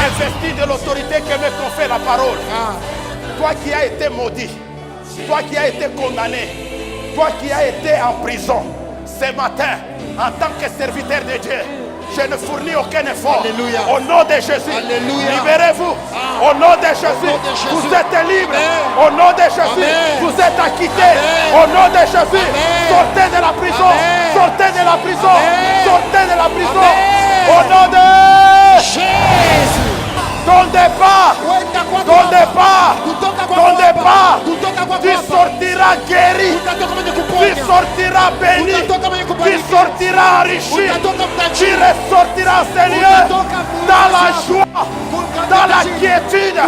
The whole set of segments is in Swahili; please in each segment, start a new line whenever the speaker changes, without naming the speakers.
Investi de l'autorité que me confère la parole. Toi qui as été maudit, toi qui as été condamné, toi qui as été en prison, ce matin, en tant que serviteur de Dieu, je ne fournis aucun effort. Alléluia. Au nom de Jésus, libérez-vous. Au nom de Jésus, vous êtes libre. Au nom de Jésus, vous êtes acquitté. Au nom de Jésus, sortez de la prison. Sortez de la prison. Sortez de la prison. Au nom de Jésus. Ton départ, ton départ, ton départ, tu sortiras guéri, tu sortiras béni, tu sortiras enrichi, tu ressortiras Seigneur dans la joie, dans la quiétude.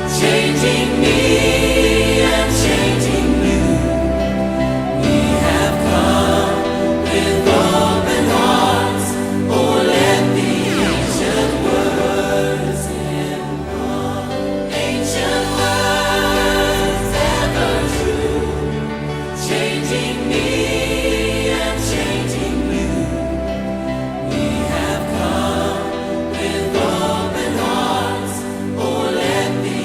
Changing me and changing you. We have come with open hearts. Oh, let the ancient words echo. Ancient words ever true. Changing me and changing you. We have come with open hearts. Oh, let the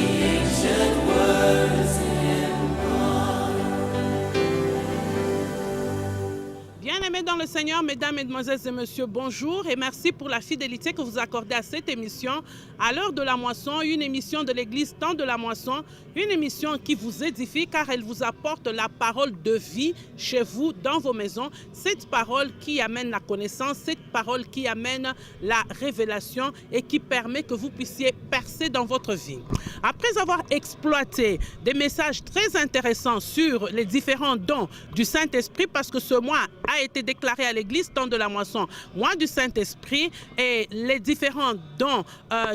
Bien-aimés dans le Seigneur, mesdames, mesdemoiselles et messieurs, bonjour et merci pour la fidélité que vous accordez à cette émission, à l'heure de la moisson, une émission de l'église Temps de la Moisson, une émission qui vous édifie car elle vous apporte la parole de vie chez vous, dans vos maisons, cette parole qui amène la connaissance, cette parole qui amène la révélation et qui permet que vous puissiez percer dans votre vie. Après avoir exploité des messages très intéressants sur les différents dons du Saint-Esprit, parce que ce mois a été déclaré à l'église Temps de la Moisson, mois du Saint-Esprit, et les différents dons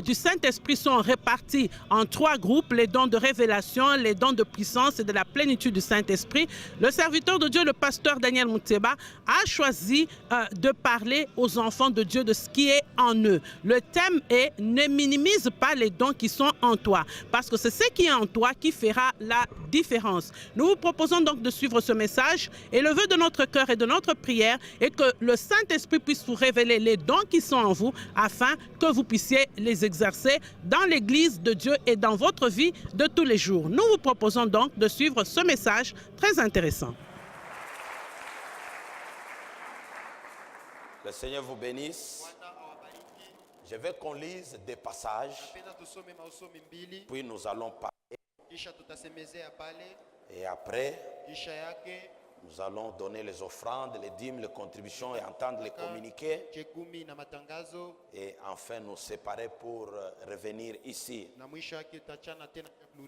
du Saint-Esprit sont répartis en 3 groupes, les dons de révélation, les dons de puissance et de la plénitude du Saint-Esprit. Le serviteur de Dieu, le pasteur Daniel Mouteba, a choisi de parler aux enfants de Dieu de ce qui est en eux. Le thème est « Ne minimise pas les dons qui sont en toi », parce que c'est ce qui est en toi qui fera la différence. Nous vous proposons donc de suivre ce message et le vœu de notre cœur et de notre prière est que le Saint-Esprit puisse vous révéler les dons qui sont en vous afin que vous puissiez les exercer dans l'église de Dieu et dans votre vie de tous les jours. Nous vous proposons donc de suivre ce message très intéressant.
Le Seigneur vous bénisse. Je veux qu'on lise des passages, puis nous allons parler. Et après, nous allons donner les offrandes, les dîmes, les contributions et entendre les communiqués. Et enfin nous séparer pour revenir ici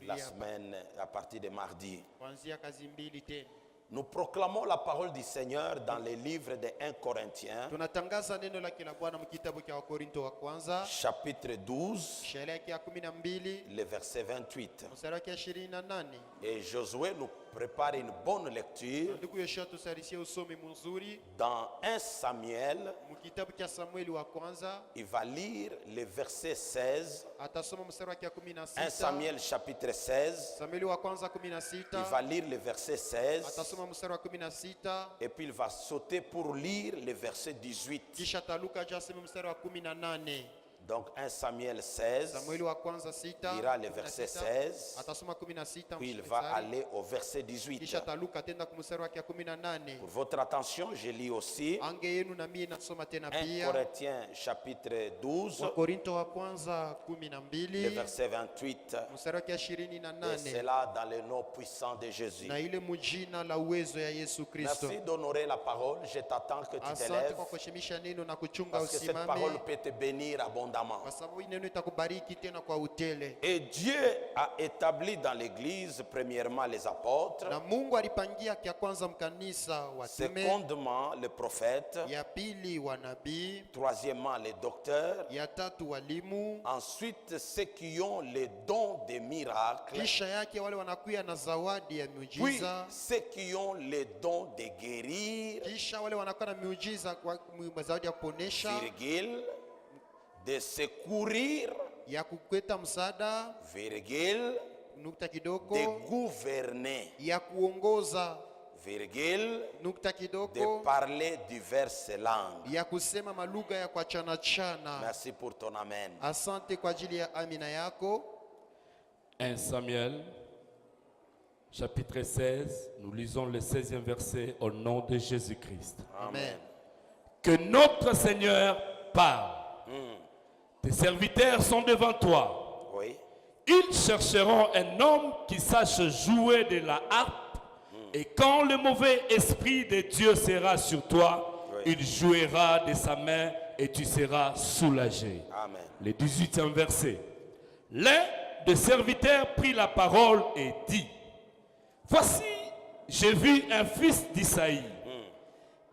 la semaine à partir de mardi. Nous proclamons la parole du Seigneur dans les livres de 1 Corinthiens, chapitre 12, le verset 28. Et Josué nous prépare une bonne lecture dans 1 Samuel. Il va lire le verset 16. 1 Samuel chapitre 16. Il va lire le verset 16. Et puis il va sauter pour lire le verset 18. Donc 1 Samuel 16, il lira le verset 16, puis il va aller au verset 18. Pour votre attention, je lis aussi 1 Corinthiens chapitre 12, le verset 28. Et c'est là dans le nom puissant de Jésus. Merci d'honorer la parole. Je t'attends que tu te lèves, parce que cette parole peut te bénir abondamment. Et Dieu a établi dans l'église premièrement les apôtres, secondement les prophètes, troisièmement les docteurs, ensuite ceux qui ont les dons des miracles, puis ceux qui ont les dons de guérir, virgule, de secourir
ya kukweta msaada,
virgule,
nukta kidogo,
de gouverner,
ya kuongoza,
virgule,
nukta
de
kidogo,
parler diverses langues.
ya kusema malugha ya kwa chana chana.
Merci pour ton amen.
Asante kwa ajili ya amina yako.
1 Samuel, chapitre 16, nous lisons le 16e verset au nom de Jésus-Christ.
Amen.
Que notre Seigneur parle. Tes serviteurs sont devant toi.
Oui.
Ils chercheront un homme qui sache jouer de la harpe. Et quand le mauvais esprit de Dieu sera sur toi, il jouera de sa main et tu seras soulagé.
Amen.
Le 18e verset. L'un des serviteurs prit la parole et dit, voici, j'ai vu un fils d'Isaïe,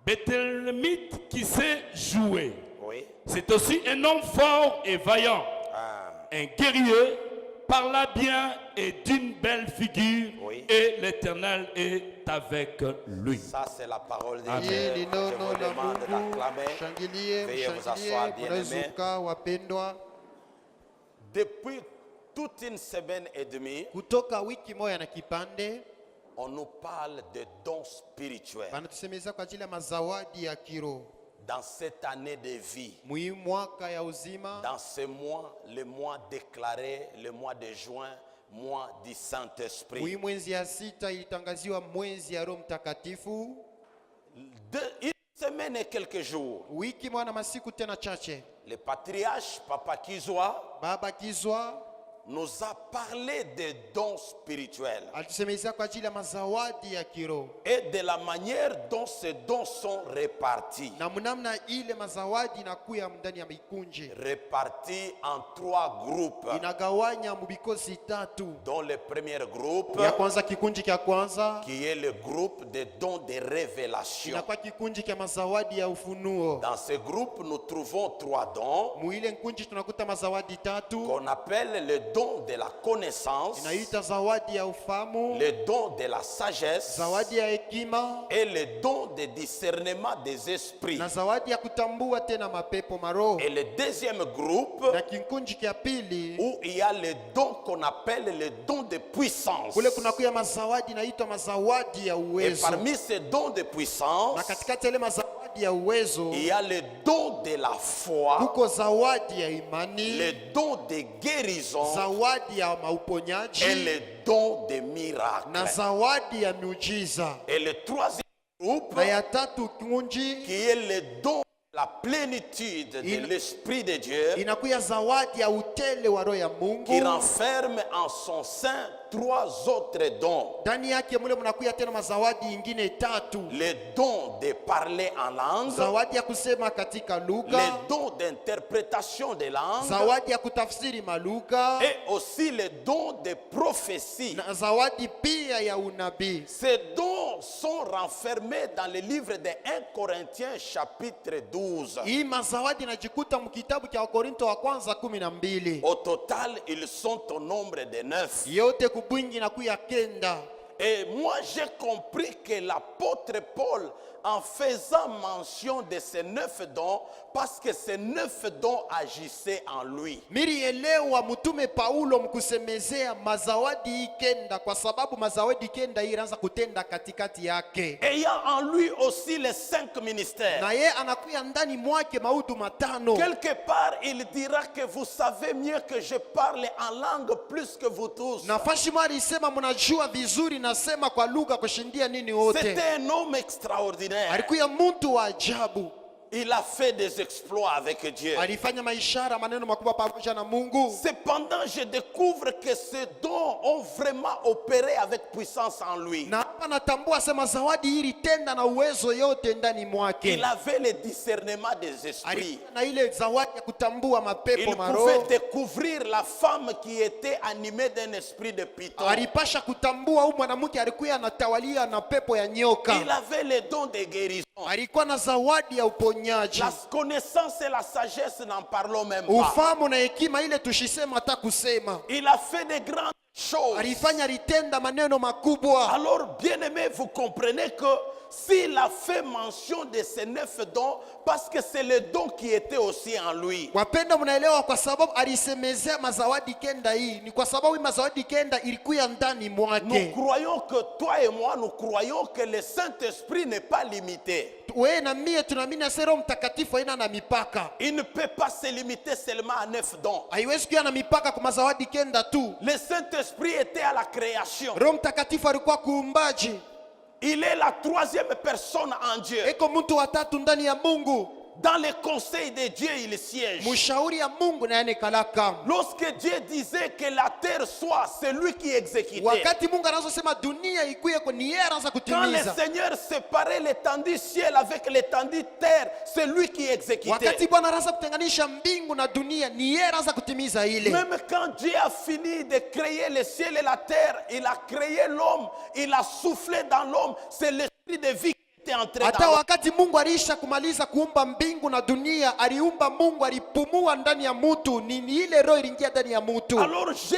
Béthélémite qui sait jouer.
Oui.
C'est aussi un homme fort et vaillant, un guerrier, parla bien et d'une belle figure, et l'Éternel est avec lui.
Ça, c'est la parole de
Amen.
Dieu. Je vous demande d'acclamer.
Shangilie,
Veuillez vous asseoir, bien-aimés.
wapendwa.
Depuis toute une semaine et demie,
Kutoka wiki moja na kipande,
on nous parle de dons spirituels.
banatusemeza kwa ajili ya mazawadi ya kiroho.
Dans cette année de vie,
Mwi mwaka ya uzima,
dans ce mois, le mois déclaré, le mois de juin, mois du Saint-Esprit.
mwi mwezi ya sita ilitangaziwa mwezi ya Roho Mtakatifu.
Une semaine et quelques jours,
Wiki moja na masiku tena chache,
le patriarche Papa Kizwa
Baba Kizwa
nous a parlé des dons spirituels
alitusemeza kwa ajili ya mazawadi ya kiroho
et de la manière dont ces dons sont répartis.
na mnamna ile mazawadi inakuya ndani ya mikunji,
Répartis en 3 groupes,
inagawanya mubikosi tatu.
dont le premier groupe
Ya kwanza, kikunji kya kwanza
qui est le groupe des dons de révélation.
inakuwa kikunji kya mazawadi ya ufunuo.
Dans ce groupe, nous trouvons 3 dons
Muile nkunji tunakuta mazawadi tatu,
qu'on appelle le don de la connaissance,
inaita zawadi ya ufahamu,
le don de la sagesse
zawadi ya hekima
et le don de discernement des esprits.
na zawadi ya kutambua tena mapepo maroho.
Et le deuxième groupe
Na kikunji kya pili
où il y a le don qu'on appelle le don de puissance.
kule kunakuya mazawadi inaitwa mazawadi ya
Et
uwezo.
parmi ces dons de puissance,
Na katikati ya ile mazawadi ya uwezo
il y a le don de la foi,
kuko zawadi ya imani,
le don de guérison
zawadi ya
et
mauponyaji
le don de miracle.
na zawadi ya miujiza.
Et le troisième groupe
Na ya tatu kunji
qui est le don de la plénitude de l'Esprit de Dieu
inakuya zawadi ya utele wa roho ya
qui
Mungu.
renferme en son sein 3 autres dons.
Ndani yake mule mnakuya tena mazawadi ingine tatu:
Le don de parler en langue,
zawadi ya kusema katika
le
lugha,
don d'interprétation des langues
zawadi ya kutafsiri malugha
et aussi le don de prophétie.
na zawadi pia ya unabii.
Ces dons sont renfermés dans le livre de 1 Corinthiens chapitre 12.
Hii mazawadi inajikuta mkitabu cha Wakorinto wa kwanza 12.
Au total, ils sont au nombre de 9.
Yote kubwingi na kuya kenda.
Et moi, j'ai compris que l'apôtre Paul, en faisant mention de ces 9 dons, parce que ces 9 dons agissaient en lui.
Mirielewa mtume Paulo mkusemezea mazawadi ikenda kwa sababu mazawadi kenda hii iraanza kutenda katikati yake.
Ayant en lui aussi les 5 ministères.
Na ye anakuya ndani mwake maudu matano.
Quelque part, il dira que vous savez mieux que je parle en langue plus que vous tous.
Nafasi mari isema mnajua vizuri nasema kwa lugha kushindia nini wote.
C'était un homme extraordinaire.
Alikuya mtu wa ajabu.
Il a fait des exploits avec Dieu.
Alifanya maishara maneno makubwa pamoja na Mungu.
Cependant, je découvre que ces dons ont vraiment opéré avec puissance en lui.
Na hapa natambua sema zawadi hili tenda na uwezo yote ndani mwake.
Il avait le discernement des esprits.
Alikuwa na ile zawadi ya kutambua mapepo
Il
maroho.
pouvait découvrir la femme qui était animée d'un esprit de python.
Alipasha kutambua huyu mwanamke alikuwa anatawalia na pepo ya nyoka.
Il avait le don de guérison.
Alikuwa na zawadi ya uponyaji.
La connaissance et la sagesse, n'en parlons même pas.
Ufahamu na hekima ile tushisema hata kusema.
Il a fait de grandes choses.
Alifanya litenda maneno makubwa.
Alors, bien-aimés, vous comprenez que s'il a fait mention de ces 9 dons, parce que c'est le don qui était aussi en lui.
Wapenda mnaelewa kwa sababu alisemezea mazawadi kenda hii. Ni kwa sababu hii mazawadi kenda ilikuwa ndani mwake.
Nous croyons que toi et moi, nous croyons que le Saint-Esprit n'est pas limité.
Wewe na mie tunaamini Roho Mtakatifu haina na mipaka.
Il ne peut pas se limiter seulement à 9 dons.
Haiwezi kuwa na mipaka kwa mazawadi kenda tu.
Le Saint-Esprit était à la création.
Roho Mtakatifu alikuwa kuumbaji.
Il est la 3e personne en Dieu.
Eko mtu wa tatu ndani ya Mungu.
Dans le conseil de Dieu, il siège.
Mshauri ya Mungu na yeye kalaka.
Lorsque Dieu disait que la terre soit, c'est lui qui exécutait.
Wakati Mungu anasema dunia ikuye kwa ni yeye anaanza
Quand
kutimiza.
le Seigneur séparait l'étendue ciel avec l'étendue terre, c'est lui qui exécutait.
Wakati Bwana anaanza kutenganisha mbingu na dunia, ni yeye anaanza kutimiza ile.
Même quand Dieu a fini de créer le ciel et la terre, il a créé l'homme, il a soufflé dans l'homme, c'est l'esprit de vie qui était entré
Hata
dans l'homme.
wakati Mungu alisha kumaliza kuumba mbingu na dunia, aliumba Mungu, alipumua ndani ya mtu, ni ile roho iliingia ndani ya mtu.
Alors j'ai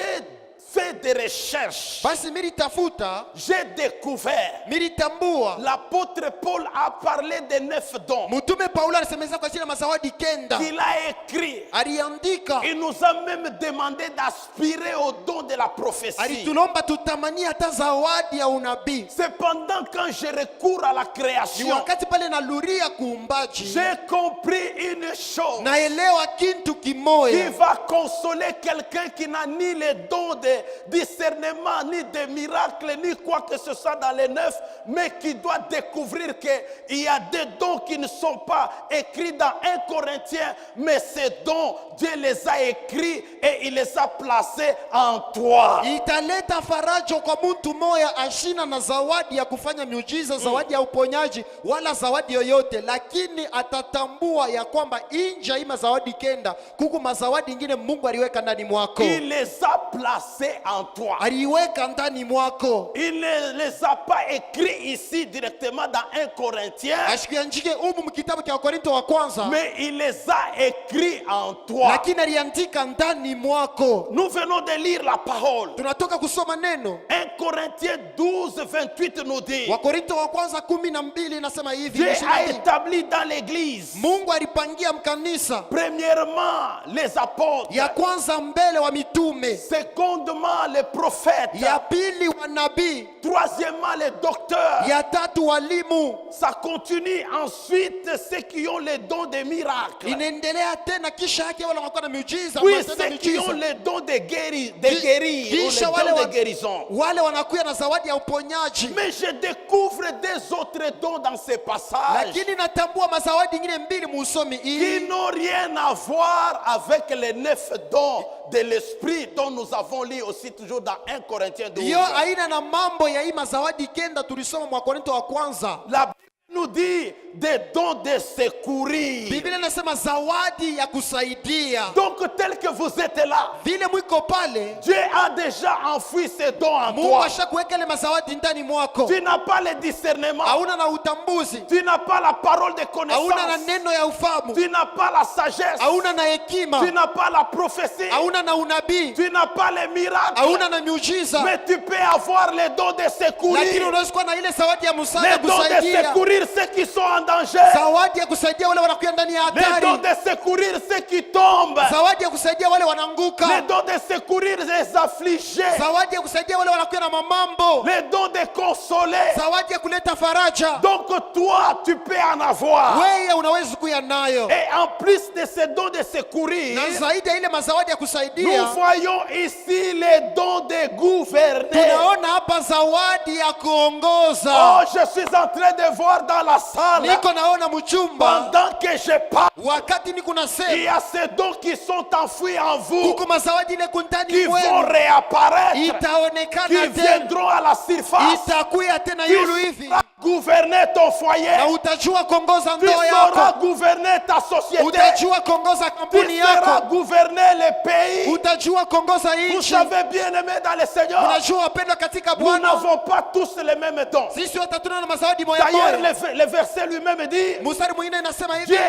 fait des recherches,
Basi militafuta,
j'ai découvert.
militambua.
L'apôtre Paul a parlé des 9 dons
Mtume Paulo alisemeza kwa jina mazawadi kenda.
qu'il a écrit.
Aliandika.
Il nous a même demandé d'aspirer au don de la prophétie.
Alitulomba tutamani hata zawadi ya unabii.
Cependant, quand je recours à la
Ni
création,
wakati pale naluria kuumbaji,
j'ai compris une chose
naelewa kintu
qui
kimoya
va consoler quelqu'un qui n'a ni le don de discernement, ni de miracle, ni quoi que ce soit dans les 9, mais qui doit découvrir qu'il y a des dons qui ne sont pas écrits dans 1 Corinthiens, mais ces dons, Dieu les a écrits et il les a placés en toi.
italeta faraja kwa mtu moya ashina na zawadi ya kufanya miujiza, zawadi ya uponyaji wala zawadi yoyote, lakini atatambua ya kwamba inja hii mazawadi kenda kuku mazawadi ingine Mungu aliweka ndani mwako.
Il les a placés en toi.
Aliweka ndani mwako.
Il ne les a pas écrits ici directement dans 1 Corinthiens,
Ashikianjike umu mkitabu cha Wakorinto wa kwanza,
mais il les a écrits en toi.
lakini aliandika ndani mwako.
Nous venons de lire la parole.
Tunatoka kusoma neno
1 Corinthiens 12, 28 nous dit,
Wakorinto wa kwanza 12 inasema hivi,
Dieu a
22.
établi dans l'église,
Mungu alipangia mkanisa
premièrement les apôtres,
ya kwanza mbele wa mitume,
secondement les prophètes,
ya pili wa nabii,
troisièmement les docteurs.
ya tatu walimu.
Ça continue ensuite ceux qui ont les dons des miracles,
Inaendelea tena kisha yake wale wanakuwa na miujiza,
puis
wanatenda
ceux qui ont
miujiza.
les dons de guérir, ou les
Kisha
dons de guérison.
wale wanakuya na zawadi ya uponyaji.
Mais je découvre des autres dons dans ces passages
Lakini natambua mazawadi ingine mbili musomi
qui
hii
n'ont rien à voir avec les 9 dons de l'esprit dont nous avons lu aussi toujours dans 1 Corinthiens 12.
hiyo aina na mambo ya hii mazawadi kenda tulisoma mwa Korinto wa kwanza.
La Bible nous dit des dons de secourir.
Biblia inasema zawadi ya kusaidia.
Donc tel que vous êtes là,
Vile mwiko pale,
Dieu a déjà enfoui ses dons en
Mungu
toi.
ashakuweka ile mazawadi ndani mwako.
Tu n'as pas le discernement,
Hauna na utambuzi,
tu n'as pas la parole de
hauna na
connaissance,
neno ya ufahamu,
tu n'as pas la sagesse,
hauna na
tu
hekima,
n'as pas la prophétie,
hauna na unabii,
tu n'as pas les miracles,
hauna na miujiza,
mais tu peux avoir les dons de
lakini
secourir.
unaweza kuwa na ile zawadi ya msaada
Les dons de
kusaidia.
secourir ceux qui sont en danger.
Zawadi ya kusaidia wale wanakuwa ndani ya
Les dons
hatari.
de secourir ceux qui tombent.
Zawadi ya kusaidia wale wanaanguka.
Les dons de secourir les affligés.
Zawadi ya kusaidia wale wanakuwa na mamambo.
Les dons de consoler.
Zawadi ya kuleta faraja.
Donc toi, tu peux en avoir.
Wewe unaweza kuya nayo.
Et en plus de ces dons de secourir,
Na zaidi ya ile mazawadi ya
nous
kusaidia,
voyons ici les dons de gouverner.
tunaona hapa zawadi ya
Oh,
kuongoza.
je suis en train de voir dans la salle,
Niko naona mchumba
pendant que je parle,
wakati niko
il
nasema
y a ces dons qui sont enfouis en vous,
kuko mazawadi ile
qui
kuntani
vont
mwenu
réapparaître, qui
itaonekana tena,
viendront à la surface.
itakuya tena
Tu
yulu hivi,
sauras gouverner ton foyer,
na utajua kuongoza
tu
ndoa
sauras
yako,
gouverner ta société,
utajua kuongoza
tu
kampuni
sauras
yako,
gouverner les pays.
utajua kuongoza
Vous
nchi.
savez, bien aimé dans le Seigneur,
Unajua wapendwa katika
nous
Bwana,
n'avons pas tous les mêmes dons.
sisi wote hatuna na mazawadi moya
D'ailleurs,
moya.
le verset lui-même dit,
Mstari mwingine inasema hivi,
Dieu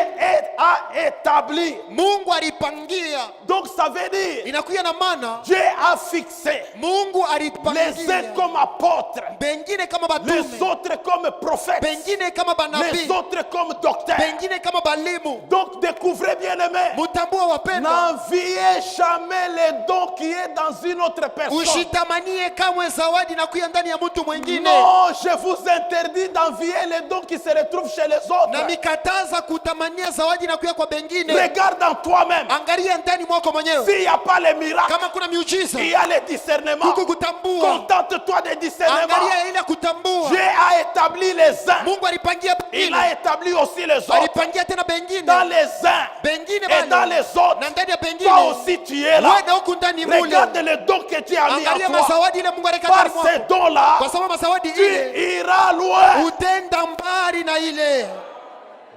a établi.
Mungu alipangia.
Donc ça veut dire,
Inakuja na maana
Dieu a fixé
Mungu
les uns
alipangia,
comme apôtres,
bengine kama
les
batume,
autres comme comme prophètes,
pengine kama
les
banabii,
autres comme docteurs.
pengine kama balimu.
Donc découvrez bien aimé,
Mutambue wapendwa,
n'enviez jamais le don qui est dans une autre personne.
usitamanie kamwe zawadi na kuya ndani ya mtu mwingine.
Non, je vous interdis d'envier les dons qui se retrouvent chez les autres.
Na mikataza kutamania zawadi na kuya kwa bengine.
Regarde en toi-même.
Angalia ndani mwako mwenyewe.
S'il n'y a pas les miracles,
Kama kuna miujiza,
il y a le discernement.
huku kutambua.
Contente-toi des discernements.
Angalia ile kutambua.
Dieu a établi les uns.
Mungu alipangia
Il
bengine.
a établi aussi les autres.
Alipangia tena bengine.
Dans les uns
Bengine
et dans les autres.
na ndani ya bengine.
Toi aussi tu es là.
Wewe na huku ndani mule.
Regarde les dons que Dieu a mis
Angalia
en toi.
mazawadi ile Mungu alika
Par
ndani mwako.
ces dons-là,
Kwa sababu mazawadi
tu
ile
iras loin.
utenda mbali na ile.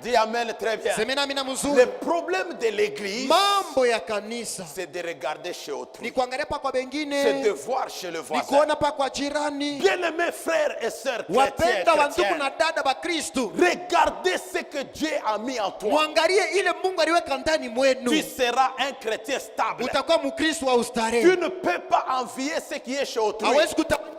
Dis amen très bien.
Semena amina
Le
mzuri.
problème de l'église,
Mambo ya kanisa
c'est de regarder chez
ni
autrui.
kuangalia pa kwa
C'est de
bengine,
voir chez le
ni
voisin.
kuona pa kwa jirani.
Bien-aimés frères et sœurs chrétiens,
Wapenda wa ndugu
chrétiens,
na dada ba Kristo,
regardez ce que Dieu a mis en toi.
mwangalie ile Mungu aliweka ndani mwenu.
Tu seras un chrétien stable.
Utakuwa Mkristo wa
Tu
ustarehe.
ne peux pas envier ce qui est chez autrui.
Hawezi kutamani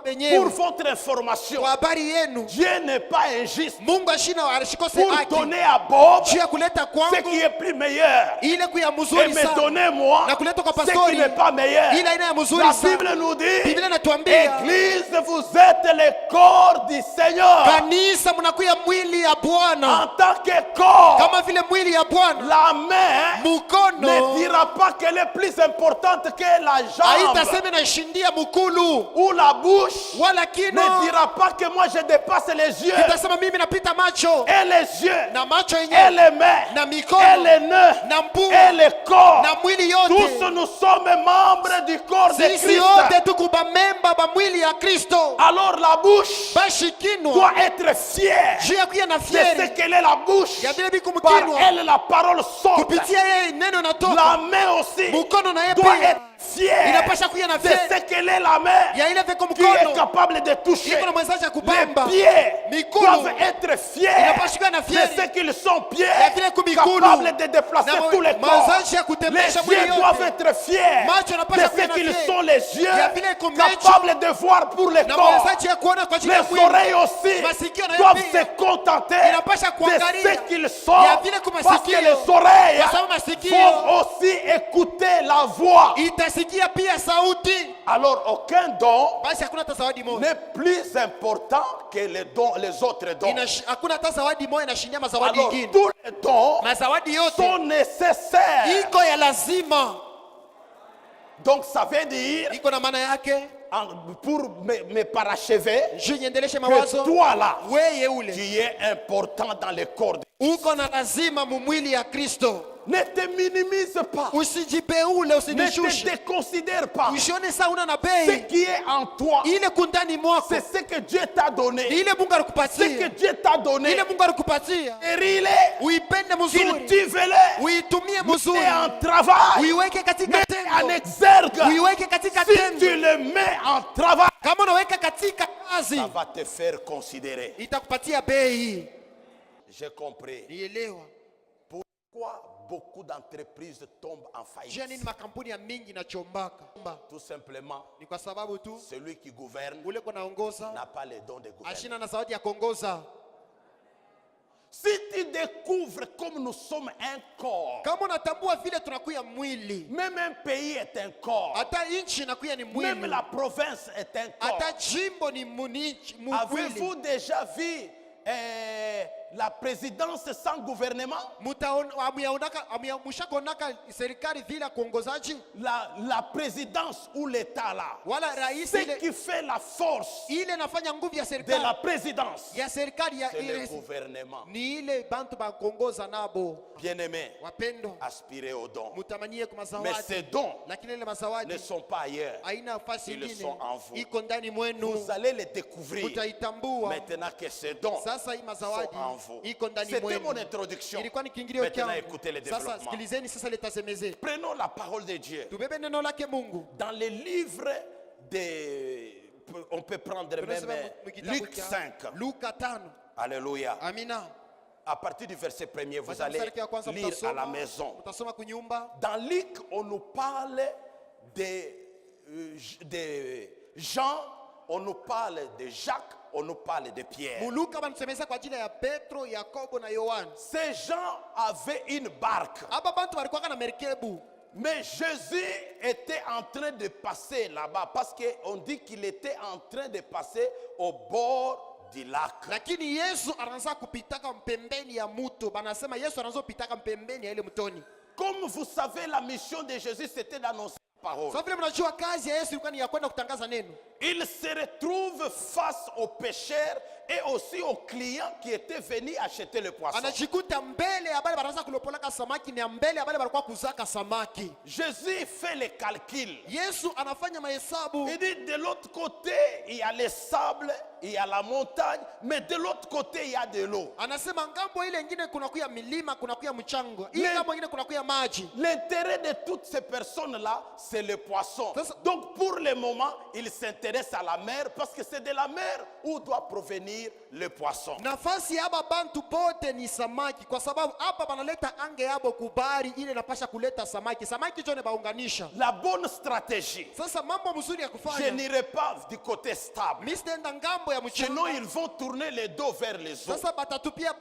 Pour
wenyewe.
votre information,
Kwa habari yenu,
Dieu n'est pas injuste
Mungu ashina ashikose
pour
haki.
donner à Bob
Juu ya kuleta
ce
kwangu
qui est plus meilleur
ile kuya
et
mzuri
me
sana
donner moi
na kuleta kwa
ce qui
pastori
n'est pas meilleur.
ile aina ya
La
mzuri sana.
Bible nous dit,
Biblia inatuambia
Église, vous êtes le corps du Seigneur.
kanisa mnakuya mwili ya
En
Bwana.
tant que corps,
Kama vile mwili ya Bwana,
la main ne
mkono
dira pas qu'elle est plus importante que la jambe.
haitasema nashindia mkulu,
Ou la bouche
wala
ne
kino
dira pas que moi je dépasse les yeux.
itasema mimi napita macho
Et les yeux,
na macho
et
yenyewe
les mains,
na
et
mikono
les nœuds,
na mpua
et le corps.
na mwili
Tous
yote.
nous sommes membres du corps de
Sisi
Christ.
yote tuko memba ba mwili ya Kristo.
Alors la bouche
Basi kinwa
doit être fière
juu ya kuya na
de ce
fieri
qu'elle est la bouche.
ya vile biko
Par
mkinwa,
elle la parole sort.
kupitia yeye neno natoka.
La main aussi
Mkono na yeye
doit
pia
être fière
inapasha kuya na
de
fieri
ce qu'elle est la main
ya ile viko
qui est
mkono
capable de toucher.
iko na mwezaji ya
Les
kubamba.
pieds
Mikulu
doivent être fiers
inapasha kuwa na
de
fieri
ce qu'ils sont pieds
ya vile kumikulu
capables de déplacer
na
tous les corps.
mwezaji ya
Les
kutembesha mwili
yeux doivent
yote.
être fiers
Macho
de
yanapasha kuwa
ce
na
qu'ils
fieri
sont les yeux
ya vile iko macho
capables de voir pour les
na
corps.
mwezaji ya kuona kwa ajili ya
Les
mwili.
oreilles aussi
Masikio na
doivent
pia
se contenter
inapasha
de
kuangalia
ce qu'ils sont
ya vile kwa
parce que
masikio.
les oreilles
Kwa sababu masikio
vont aussi écouter la voix.
itasikia pia sauti.
Alors aucun don
Basi hakuna hata zawadi moja
n'est plus important que les autres dons.
hakuna hata zawadi moja inashindia mazawadi
Alors
ingine.
tous les dons
Mazawadi yote
sont nécessaires.
iko ya lazima,
Donc ça veut dire,
iko na maana yake.
pour me parachever,
Je niendeleshe
que
mawazo,
toi là,
weye ule
tu es important dans le corps.
uko na lazima mumwili ya Kristo.
Ne te minimise pas.
Usijibeule,
Ne te
usinishushe,
déconsidère pas.
usione saa una na
Ce
bei.
qui est en toi,
Ile kundani mwako
c'est ce que Dieu t'a
ni
donné.
ile Mungu
Ce que
alikupatia,
Dieu t'a donné.
ile Mungu alikupatia,
Chéris-le,
uipende mzuri,
cultive-le,
uitumie
mets
mzuri,
en travail,
uiweke katika
mets en
tendo,
exergue.
uiweke katika
Si
tendo.
tu le mets en travail,
Kama unaweka katika kazi,
ça va te faire considérer.
itakupatia bei.
J'ai compris.
Nielewa
Pourquoi beaucoup d'entreprises tombent en
jua nini
faillite?
makampuni ya mingi na chombaka.
Tout simplement,
Ni kwa sababu tu
celui qui gouverne
ule kunaongoza
n'a pas les dons de gouvernement.
ashina na zawadi ya kuongoza.
Si tu découvres comme nous sommes un corps,
Kama unatambua vile tunakuya mwili,
même un pays est un corps,
hata nchi inakuya ni
même
mwili,
la province est un corps.
hata jimbo ni mwili.
Avez-vous déjà vu la présidence sans gouvernement?
Mushakonaka serikali vile kuongozaji
La présidence ou l'État là,
wala rais
ce
ile
qui fait la force
ile nafanya nguvu ya
de la
serikali
présidence,
ya serikali ya
c'est le
ile
gouvernement.
ni ile bantu ba kuongoza nabo.
Bien-aimés,
Wapendo,
aspirez aux dons.
mutamanie kwa
Mais
mazawadi,
ces dons
lakini ile
ne
mazawadi
sont pas ailleurs.
haina nafasi
Ils
nyingine,
sont en vous.
iko ndani mwenu,
Vous allez les découvrir
mutaitambua.
maintenant que ces dons
Sasa hii
sont
mazawadi
en vous.
iko ndani
C'était
mwenu.
mon introduction.
Ilikuwa ni kiingilio
Maintenant,
changu.
écoutez le
Sasa
développement.
sikilizeni sasa litasemeze.
Prenons la parole de Dieu.
Tubebe neno lake Mungu.
Dans les livres de... On peut prendre même
Tunasema mkitabu
Luc
cha
5.
Luka 5.
Alléluia.
Amina.
À partir du verset 1er, vous
Basi
allez
mstari wa kwanza
lire à
mtasoma,
la maison.
Mtasoma kunyumba.
Dans Luc, on nous parle de Jean, on nous parle de Jacques, on nous parle de Pierre.
Muluka banatusemeza kwa ajili ya Petro, Yakobo na Yohana.
Ces gens avaient une barque.
Aba bantu walikuwa na merikebu.
Mais Jésus était en train de passer là-bas parce qu'on dit qu'il était en train de passer au bord du lac.
Lakini Yesu anaanza kupitaka mpembeni ya mto. Banasema Yesu anaanza kupitaka mpembeni ya ile mtoni.
Comme vous savez, la mission de Jésus c'était d'annoncer la parole.
Sasa vile mnajua kazi ya Yesu ilikuwa ni ya kwenda kutangaza neno.
Il se retrouve face aux pêcheurs et aussi aux clients qui étaient venus acheter le poisson.
Anajikuta mbele ya bale banaanza kulopolaka samaki na mbele ya bale balikuwa kuzaka samaki.
Jésus fait les calculs.
Yesu anafanya mahesabu.
Il dit de l'autre côté il y a les sables, il y a la montagne, mais de l'autre côté il y a de l'eau.
Anasema ngambo ile nyingine kuna kuya milima, kuna kuya mchango. Hii ngambo nyingine kuna kuya maji.
L'intérêt de toutes ces personnes-là, c'est le poisson. Donc pour le moment, ils s'intéressent à la mer parce que c'est de la mer où doit provenir le poisson.
Nafasi hapa bantu bote ni samaki kwa sababu hapa banaleta ange yabo kubari ile inapasha kuleta samaki. Samaki jone baunganisha.
La bonne stratégie.
Sasa mambo mzuri ya kufanya.
Je n'irai pas du côté stable.
Mistenda ngambo ya mchanga.
Sinon ils vont tourner le dos vers les eaux.
Sasa batatupia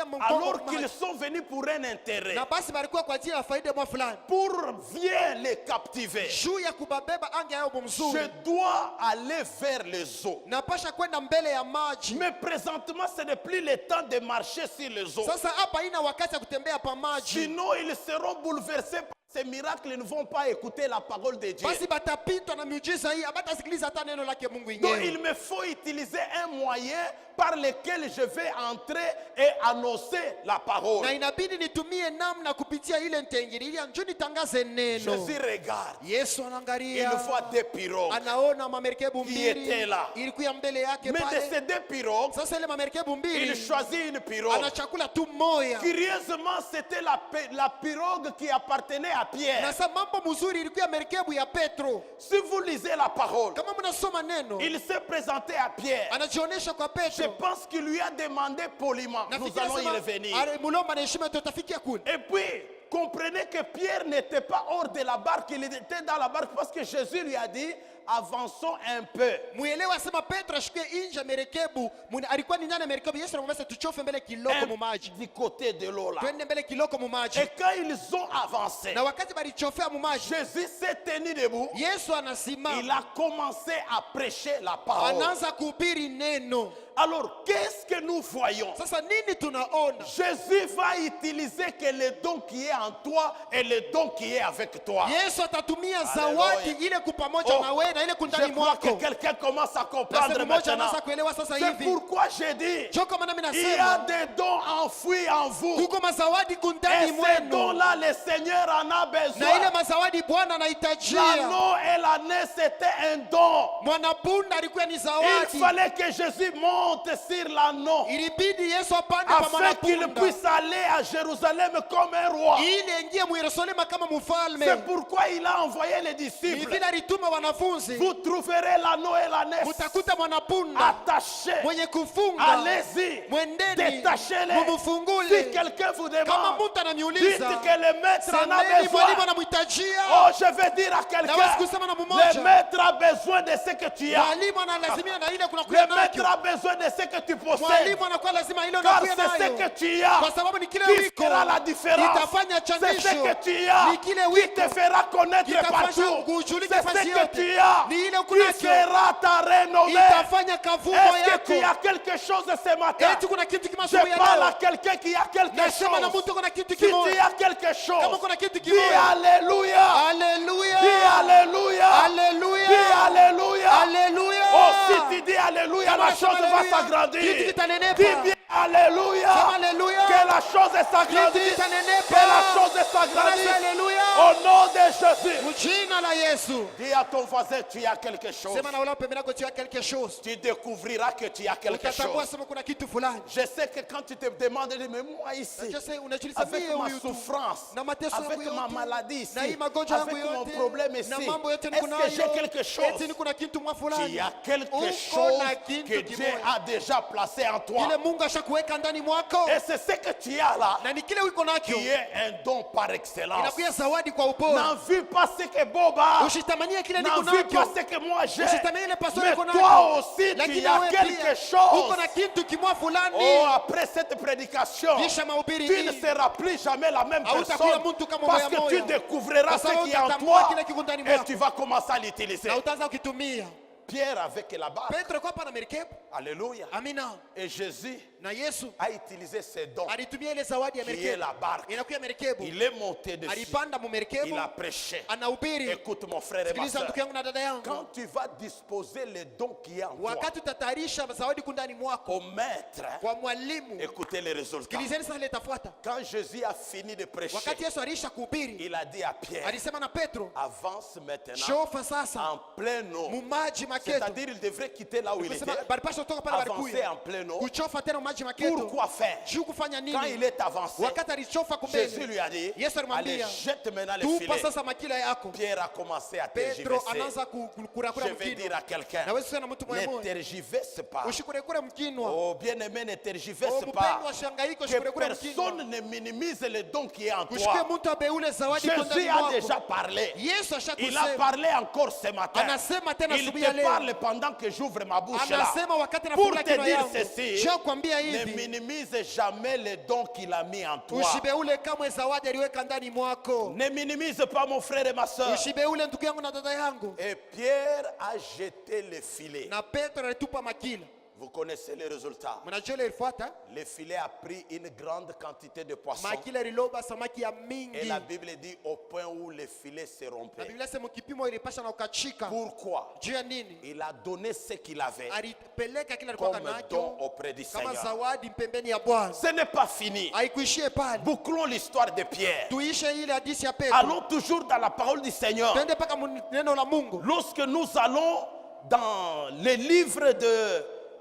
mkongo.
Alors qu'ils sont venus pour un intérêt.
Na basi balikuwa kwa ajili ya faida mwa fulani.
Pour bien les captiver.
Juu ya kubabeba ange yabo mzuri.
Je dois aller vers les eaux.
Napasha kwenda mbele ya maji.
Mais présentement ce n'est plus le temps de marcher sur les eaux.
Sasa hapa ina wakati ya kutembea pa maji.
Sinon ils seront bouleversés par ces miracles, ils ne vont pas écouter la parole de Dieu.
Basi batapitwa na miujiza hii, abatasikiliza hata neno lake Mungu
Donc
yenyewe.
il me faut utiliser un moyen par lequel je vais entrer et annoncer la parole.
Na inabidi nitumie namna kupitia ile ntengiri ili anjuni nitangaze neno.
Jésus regarde.
Yesu
Il
anaangalia.
voit deux pirogues.
Anaona mamerikebu
Qui était
mbili.
là.
Ilikuwa mbele yake
Mais de
pale.
ces deux pirogues,
Sasa ile mamerikebu
il
mbili
choisit une pirogue.
anachakula tu moya.
Curieusement, c'était la pirogue qui appartenait à
Na
Pierre.
sasa mambo mzuri ilikuwa merikebu ya Petro.
Si vous lisez la parole,
Kama mnasoma neno,
il s'est présenté à Pierre.
anajionyesha kwa
Je
Petro.
pense qu'il lui a demandé poliment. Nous
Nafikiri
allons y
sema,
revenir.
mulomba na heshima tutafikia kule.
Et puis, comprenez que Pierre n'était pas hors de la barque, il était dans la barque parce que Jésus lui a dit, avançons un peu.
Muelewa asema Petro ashike inja merekebu. Alikuwa ni ndani ya merekebu. Yesu anamwambia tuchofe mbele kiloko mu maji.
Du côté de l'eau là.
Twende mbele kiloko mu maji.
Et quand ils ont avancé,
Na wakati balichofea mu maji,
Jésus s'est tenu debout.
Yesu anasimama.
Il a commencé à prêcher la parole.
Anaanza kuhubiri neno.
Alors, qu'est-ce que nous voyons?
Sasa nini tunaona?
Jésus va utiliser que le don qui est en toi et le don qui est avec toi.
Yesu atatumia zawadi ile kupamoja
Oh,
na wewe na ile
je
kundani
crois que
mwako.
quelqu'un commence à
Na
comprendre
sehemu moja
maintenant.
anaanza kuelewa sasa
C'est
hivi.
pourquoi j'ai dit,
Choko maana mimi
il y a
nasema
des dons enfouis en vous.
kuko mazawadi
Et
kundani
ces
mwenu.
dons-là, le Seigneur en a
Na ile
besoin.
mazawadi Bwana anahitajia.
L'anneau et l'année, c'était un don.
Mwanapunda alikuwa ni
Il
zawadi.
fallait que Jésus monte sur l'anneau
Ilibidi Yesu apande pa
afin qu'il
mwanapunda.
puisse aller à Jérusalem comme un roi.
Ili ingie mu Yerusalemu kama mfalme.
C'est pourquoi il a envoyé les
Ni
disciples.
vile alituma wanafunzi.
Vous trouverez l'anneau et l'année
Mutakuta mwanapunda
attachés.
mwenye kufunga.
Allez-y,
Mwendeni
détachez-les.
mumufungule.
Si quelqu'un vous
Kama
demande,
mtu
dites
ananiuliza,
que le maître en a
semeni mwalimu
besoin.
anamhitajia.
Oh, je vais dire à
Nawezi
quelqu'un,
kusema na mmoja.
le maître a besoin de ce que tu as.
Mwalimu analazimia na ile kuna kuya
Le maître
nacho.
a besoin de ce que tu possèdes.
Mwalimu anakuwa lazima ile
Car
unakuya
c'est ce
nayo.
que tu as
Kwa sababu ni kile
qui
wiko.
fera la différence.
Itafanya
C'est ce
changisho.
que tu as
Ni kile
qui
wiko.
te fera connaître
Kitafanya
partout.
kujulika
C'est ce
fasi
que
yote.
tu as
Ni ile
qui
kunacho.
fera ta renommée.
Itafanya kavumo
Est-ce que tu
yako.
as quelque chose ce matin?
Eti kuna kitu
Je
kimasubuhi ya
parle à
leo.
quelqu'un qui a quelque
Nasema na
chose.
mtu kuna kitu
Si tu
kimoja.
as quelque
Kama
chose,
kuna kitu
dis
kimoja.
Alléluia.
Alléluia.
Dis Alléluia.
Alléluia.
Dis Alléluia.
Alléluia.
Oh, si tu dis Alléluia,
Kama
la
unasema
chose va
Alléluia,
s'agrandir.
kitu kitanenepa.
Dis bien Alléluia.
Sema Alléluia.
Que la chose s'agrandisse.
Kitu kitanenepa.
Que la chose
Sema
s'agrandisse.
Alléluia.
Au nom de Jésus.
Mjina la Yesu.
Dis à ton voisin, tu as quelque chose.
Sema na wala pembeni yako tu as quelque chose.
Tu découvriras que tu as quelque
Utatambua
chose.
sema kuna kitu fulani.
Je sais que quand tu te demandes, mais moi ici,
Je sais unajiuliza
avec
mie
ma
huyu tu.
souffrance,
Na mateso
avec
yangu
ma
yote,
maladie ici,
na hii magonjwa yangu
avec mon
yote,
problème ici,
na mambo yote
est-ce
niko
que j'ai
nayo,
quelque
eti
chose?
niko na kitu mwa fulani.
Il y a quelque
Uko
chose
na kitu
que Dieu
kimoja.
a déjà placé en toi.
Ile Mungu ashakuweka ndani mwako.
Et c'est ce que tu as là,
na ni kile uko nacho
qui est un don par excellence.
inakuwa zawadi kwa upole.
N'envie pas ce que Boba,
Usitamanie kile niko
n'envie pas
nacho,
ce que moi j'ai.
usitamanie ile pastor
Mais
iko nacho.
toi aussi, tu
Lakini
as
wewe
quelque
pia
chose.
uko na kitu kimwa fulani.
Oh, après cette prédication,
Kisha mahubiri
tu ne
hii
seras plus jamais la même
hautakuwa
personne
mtu kama
parce
moya
que
moya.
tu découvriras
Kwa
ce
sababu
qui est en
utatambua
toi
kile kiko ndani
et
mwako.
tu vas commencer à l'utiliser.
Na utaanza kukitumia.
Pierre avec la barque.
Petro kwa pana merikebu.
Alléluia.
Amina.
Et Jésus
Na Yesu
a utilisé ses dons.
alitumia ile zawadi ya
Qui est
merikebu.
la barque.
Inakuwa merikebu.
Il est monté dessus.
Alipanda mu merikebu.
Il a prêché.
Anahubiri.
Écoute mon frère et ma
Sikiliza
soeur.
ndugu yangu na dada yangu.
Quand tu vas disposer les dons qui est en toi
Wakati utatayarisha zawadi kundani mwako
au maître,
kwa mwalimu,
écoutez les résultats.
sikilizeni sasa ile tafuata.
Quand Jésus a fini de prêcher,
Wakati Yesu alisha kuhubiri,
il a dit à Pierre,
alisema na Petro,
avance maintenant
shofa sasa
en plein eau.
mu maji maketo.
C'est-à-dire il devrait quitter là où il était,
Kusema balipasha kutoka pale
avancer
balikuya.
en plein eau.
Kuchofa tena mu maji maketo.
Pourquoi faire?
Juu kufanya
Quand il
nini?
est avancé,
Wakati alichofa
Jésus
kumbele,
lui a dit,
Yesu
allez,
alimwambia,
jette maintenant les
tupa
filets.
sasa makila yako.
Pierre a commencé à
Petro
tergiverser.
anaanza kukurakura
Je vais dire
mkino.
à quelqu'un,
Na wewe sasa na mtu
ne
mmoja.
tergiverse pas.
Ushikurekure mkinwa.
Oh, bien-aimé, ne
Oh,
tergiverse
mpendwa
pas.
shangaiko
Que
ushikurekure mkinwa.
personne ne minimise le don qui est en
Kushike
toi.
mtu abeule zawadi
Jésus
kondani
a
mwako.
déjà parlé.
Yesu
Il a
ashakusema.
parlé encore ce matin.
Anasema tena
Il
asubuhi ya
te
leo.
parle pendant que j'ouvre ma bouche là.
Anasema wakati
Pour
nafunga
te
kinywa
dire
yangu.
ceci,
Je kuambia
ne
hivi.
minimise jamais les dons qu'il a mis en toi.
Usibeule kamwe zawadi aliweka ndani mwako.
Ne minimise pas mon frère et ma soeur.
Usibeule ndugu yangu na dada yangu.
Et Pierre a jeté le filet.
Na Petro alitupa makila.
Vous connaissez les résultats.
Mnajua ile ilifuata?
Le filet a pris une grande quantité de poissons.
Makila ililoba samaki ya
Et
mingi.
la Bible dit au point où le filet se
Na
rompait.
Biblia sema kipimo ilipasha na ukachika.
Pourquoi?
Juu ya nini?
Il a donné ce qu'il avait
Alipeleka kile alikuwa
comme don
nacho
auprès du
kama
Seigneur.
zawadi mpembeni ya Bwana.
Ce n'est pas fini.
Haikuishie pale.
Bouclons l'histoire de Pierre.
Tuishe ile hadithi ya Petro.
Allons toujours dans la parole du Seigneur.
Twende mpaka neno la Mungu.
Lorsque nous allons dans les livres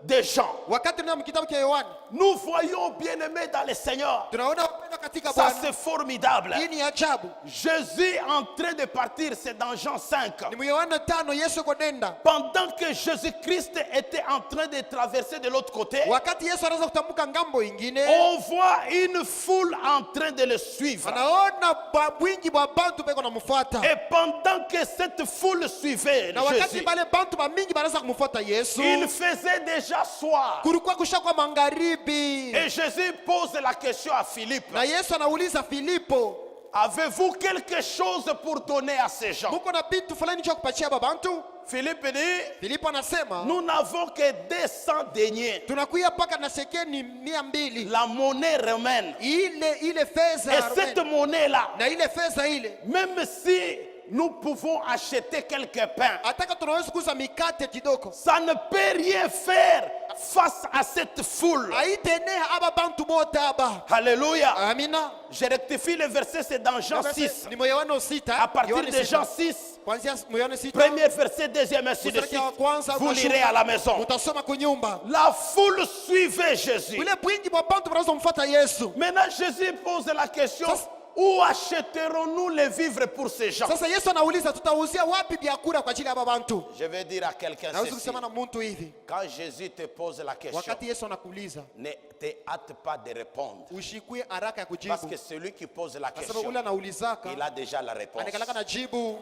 de Jean,
Wakati tunaenda kitabu cha Yohana,
nous voyons bien-aimés dans le Seigneur.
tunaona upendo katika
Ça
Bwana.
c'est formidable.
Hii ni ajabu.
Jésus est en train de partir, c'est dans Jean 5.
Ni mu Yohana 5 Yesu konenda.
Pendant que Jésus-Christ était en train de traverser de l'autre côté,
Wakati Yesu anaanza kutambuka ngambo ingine,
on voit une foule en train de le suivre.
anaona bwingi bwa bantu beko namfuata.
Et pendant que cette foule suivait
Na wakati
Jésus,
bale bantu ba mingi banaanza kumfuata Yesu,
il faisait déjà soir.
kulikuwa kushakwa magharibi.
Et Jésus pose la question à Philippe.
Na Yesu anauliza Filipo,
Avez-vous quelque chose pour donner à ces gens?
muko na bitu fulani cha kupatia babantu?
Philippe dit,
Filipo anasema,
nous n'avons que 200 deniers.
tunakuya paka na shekeni 200.
La monnaie romaine.
Ile fedha
Et
ya
cette
Rubeni.
monnaie-là,
Na ile fedha ile,
même si nous pouvons acheter quelques pains,
ataka tunaweza kuuza mikate kidogo.
ça ne peut rien faire face à cette foule.
Haitenea aba bantu bote aba.
Alléluia.
Amina.
Je rectifie le verset, c'est dans Jean 6.
Ni Yohana 6.
À partir de Jean 6,
Kuanzia Yohana 6.
premier verset, deuxième, ainsi de
Mstari
suite.
wa kwanza
Vous lirez à la maison.
Utasoma kunyumba.
La foule suivait Jésus.
Ule bwingi bwa bantu banaanza kumfuata Yesu.
Maintenant, Jésus pose la question, où achèterons-nous les vivres pour ces gens?
Sasa Yesu anauliza tutauzia wapi vyakula kwa ajili ya aba bantu?
Je vais dire à quelqu'un
Naweza
ceci.
kusema na mtu hivi.
Quand Jésus te pose la question,
Wakati Yesu anakuuliza,
ne te hâte pas de répondre.
ushikue haraka ya
Parce
kujibu.
que celui qui pose la
Kwa
question,
sababu ule anaulizaka,
il a déjà la réponse.
anakalaka na jibu.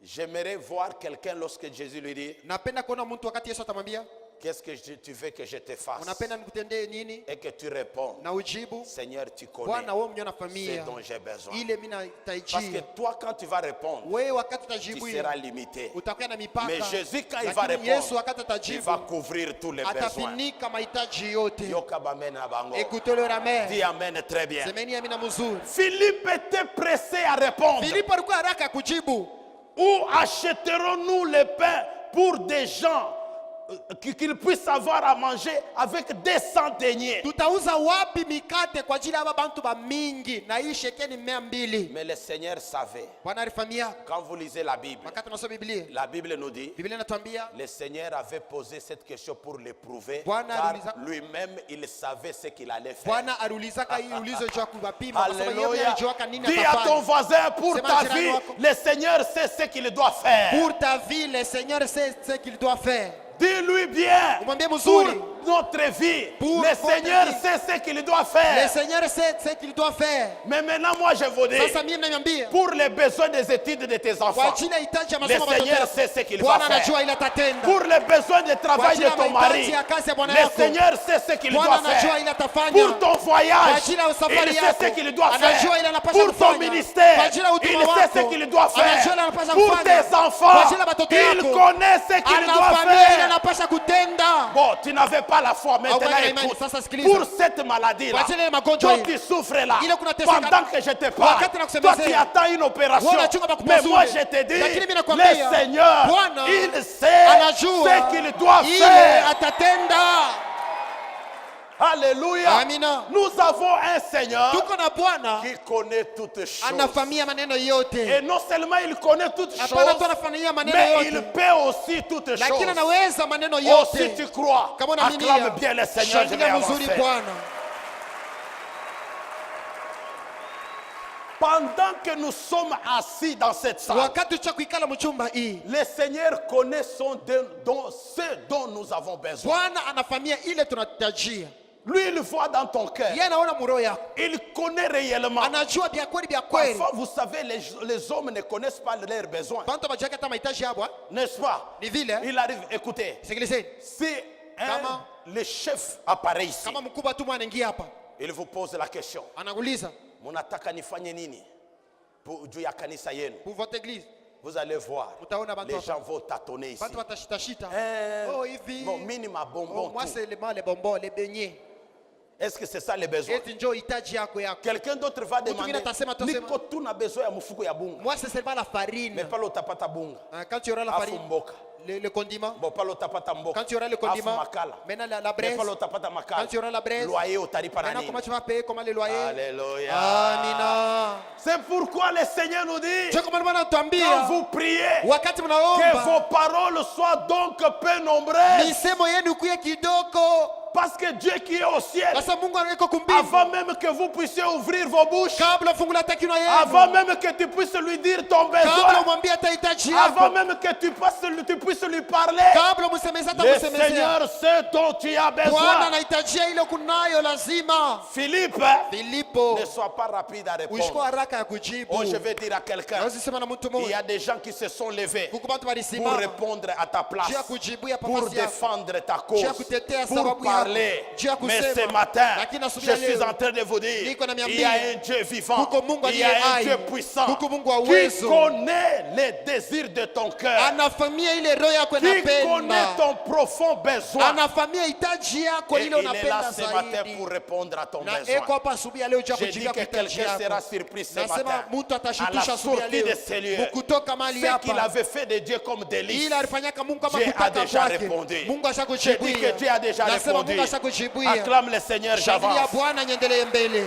J'aimerais voir quelqu'un lorsque Jésus lui dit,
Napenda kuona mtu wakati Yesu atamwambia,
qu'est-ce que tu veux que je te fasse?
unapenda nikutendee nini?
Et que tu réponds,
Na ujibu,
Seigneur, tu connais
Bwana wewe mwenyewe
ce
unafahamia
dont j'ai besoin.
ile mimi
Parce que
nahitaji.
toi, quand tu vas répondre,
Wewe wakati
tu
utajibu
seras limité.
utakuwa na mipaka.
Mais Jésus, quand il va
Lakini Yesu
répondre,
wakati
il
atajibu
va couvrir tous les besoins.
atafinika mahitaji yote.
Yoka bamena bango.
Écoutez le amen.
Dis amen très bien.
Semeni amina mzuri.
Philippe était pressé à répondre.
Filipo alikuwa haraka kujibu.
Où achèterons-nous le pain pour des gens qu'ils puissent avoir à manger avec 200 deniers?
Tutauza wapi mikate kwa ajili ya aba bantu ba mingi na hii shekeni 200?
Mais le Seigneur savait.
Bwana alifamia.
Quand vous lisez la Bible,
Wakati tunasoma Biblia,
la Bible nous dit,
Biblia inatuambia
le Seigneur avait posé cette question pour l'éprouver,
Bwana
car
aliuliza-
lui-même il savait ce qu'il allait faire.
Bwana aliulizaka hii ulizo juu ya kuwapima kwa sababu yeye
Alléluia.
alijuaka nini
Dis à ton
atafanya.
voisin, pour
Sema
ta
jirani
vie,
wako.
le Seigneur sait ce qu'il doit faire.
Pour ta vie, le Seigneur sait ce qu'il doit faire.
Dis-lui bien,
Umwambie
pour
mzuri.
notre vie,
Pour
le
votre
Seigneur
vie.
sait ce qu'il doit
Le
faire.
Seigneur sait ce qu'il doit faire.
Mais maintenant, moi, je vous dis,
Sasa mimi naniambia
pour les besoins des études de tes
kwa
enfants,
ajili ya hitaji ya
le
masomo ya watoto
Seigneur
yako,
sait ce qu'il va
Bwana
faire.
anajua ile atatenda.
Pour les besoins de
Kwa
travail
ajili
de
ya
ton
mahitaji
mari,
ya kazi ya bwana
le
yako,
Seigneur sait ce qu'il
Bwana
doit
anajua
faire.
ile atafanya.
Pour ton
Kwa
voyage,
ajili ya
il
usafari
sait
yako,
ce qu'il doit
anajua ile
faire.
anapaswa
Pour ton
kufanya.
ministère,
Kwa ajili ya
il
huduma
sait ce
wako,
qu'il doit faire.
anajua ile anapaswa
Pour
kufanya.
tes
Kwa
enfants,
ajili ya watoto
il
yako,
connaît ce qu'il doit
anafanya ile
faire.
anapaswa kutenda.
Bon, tu n'avais pas la foi, maintenant
Hawana imani,
écoute.
sasa sikiliza.
Pour cette maladie-là,
Kwa ajili ya magonjwa
toi
hii,
qui souffres là,
ile kunateseka,
pendant que je te parle,
wakati nakusemezea,
toi qui attends une opération,
wewe unachunga
mais
makupazuri.
moi je te dis,
Lakini mimi nakwambia,
le Seigneur,
Bwana
il sait
anajua
ce qu'il doit
ile
faire.
atatenda.
Alléluia.
Amina.
Nous avons un Seigneur
Tuko na Bwana
qui connaît toutes choses.
anafahamia maneno yote.
Et non seulement il connaît toutes
Hapana
choses,
tu anafahamia maneno
mais il
yote,
peut aussi toutes
lakini
choses.
anaweza maneno
Oh, si
yote.
tu crois,
Kama unaaminia,
acclame bien le Seigneur, je vais
shangilia mzuri
avancer.
Bwana.
Pendant que nous sommes assis dans cette salle,
Wakati cha kuikala mchumba hii,
le Seigneur connaît ce dont nous avons besoin.
Bwana anafahamia ile tunatajia.
Lui, il voit dans ton cœur.
Yeye anaona muro yako,
Il connaît réellement.
anajua vya kweli vya kweli.
Parfois, vous savez, les hommes ne connaissent pas leurs besoins.
Bantu bajua hata mahitaji yao,
N'est-ce pas?
ni vile.
Il arrive, écoutez,
Sikilizeni,
si
Kama-
le chef apparaît ici,
kama mkubwa tu anaingia hapa,
il vous pose la question.
anakuuliza
Munataka nifanye nini juu ya kanisa yenu?
pour votre église,
Vous allez voir,
utaona bantu
les
hapa,
gens vont tâtonner ici.
bantu watashitashita.
Oh,
hivi.
mini ma
Oh,
bonbon.
moi
tout.
c'est les bonbons, les beignets.
Est-ce que c'est ça les besoins?
Eti njoo hitaji yako yako.
Quelqu'un d'autre va demander,
mwingine atasema, tosema.
niko tu na besoin ya mfuko ya bunga.
Moi c'est seulement la farine.
Mais pale utapata bunga.
Quand tu auras la
Afu
farine,
mboka.
le condiment.
Bon, pale utapata mboka.
Quand tu auras le
Afu
condiment,
makala.
maintenant la
Mais
braise.
pale utapata makala.
Quand tu auras la braise,
Loyer utalipa na
maintenant
nini?
comment tu vas payer, comment le loyer?
Alléluia.
Amina.
C'est pourquoi le Seigneur nous dit,
Je kama Bwana
quand
anatuambia,
vous priez,
wakati
que
mnaomba,
vos paroles soient donc peu nombreuses.
misemo yenu kuye kidogo.
Parce que Dieu qui est au ciel,
Sasa Mungu anaweka kumbivu.
avant même que vous puissiez ouvrir vos bouches,
Kabla fungula hata kinywa
avant
yenu.
même que tu puisses lui dire ton
Kabla
besoin,
umwambie hata hitaji
avant
yako.
même que tu puisses lui parler,
Kabla msemeze hata
le
msemezea.
Seigneur sait dont tu as
Bwana
besoin.
anahitajia ile kunayo lazima.
Philippe,
Filipo,
ne sois pas rapide à
ushikwa
répondre.
haraka ya kujibu.
Oh, je vais dire à quelqu'un,
Naweza sema na mtu
il y
mmoja.
a des gens qui se sont levés
Kuko bantu
pour
walisimama.
répondre à ta place,
Juu ya kujibuia
pour
nafasi yako.
défendre ta cause,
Juu ya kutetea
pour
sababu
parler.
yako. Juu ya
Mais
kusema.
ce matin,
Lakini
je
asubuhi ya
suis
leo,
en train de vous dire,
niko na
il y a un Dieu vivant,
Kuko Mungu
il y a
aliye
un
hai.
Dieu puissant
Kuko Mungu wa
qui
uwezo.
connaît les désirs de ton cœur,
Anafahamia ile roho yako
qui connaît
inapenda.
ton profond besoin.
Anafahamia hitaji yako
Et
ile
il est là
unapenda
ce matin
zaidi.
pour répondre à ton
Na
besoin.
eko hapa asubuhi ya leo juu ya
J'ai dit
kujibia
que
hitaji
quelqu'un sera
yako.
surpris ce
Nasema
matin
mtu
à la
atashutusha asubuhi ya
sortie de
leo.
ces lieux.
Kutoka mahali
Ce qu'il
hapa.
avait fait de Dieu comme délice.
Ila alifanyaka Mungu kama
Dieu a
kutaka
déjà
kwake.
répondu.
Mungu
J'ai dit que
ashakujibuia.
Dieu a déjà
Nasema
répondu.
Mungu ashakujibuia.
Acclame le Seigneur,
Shangilia
j'avance.
Bwana nyendelee mbele.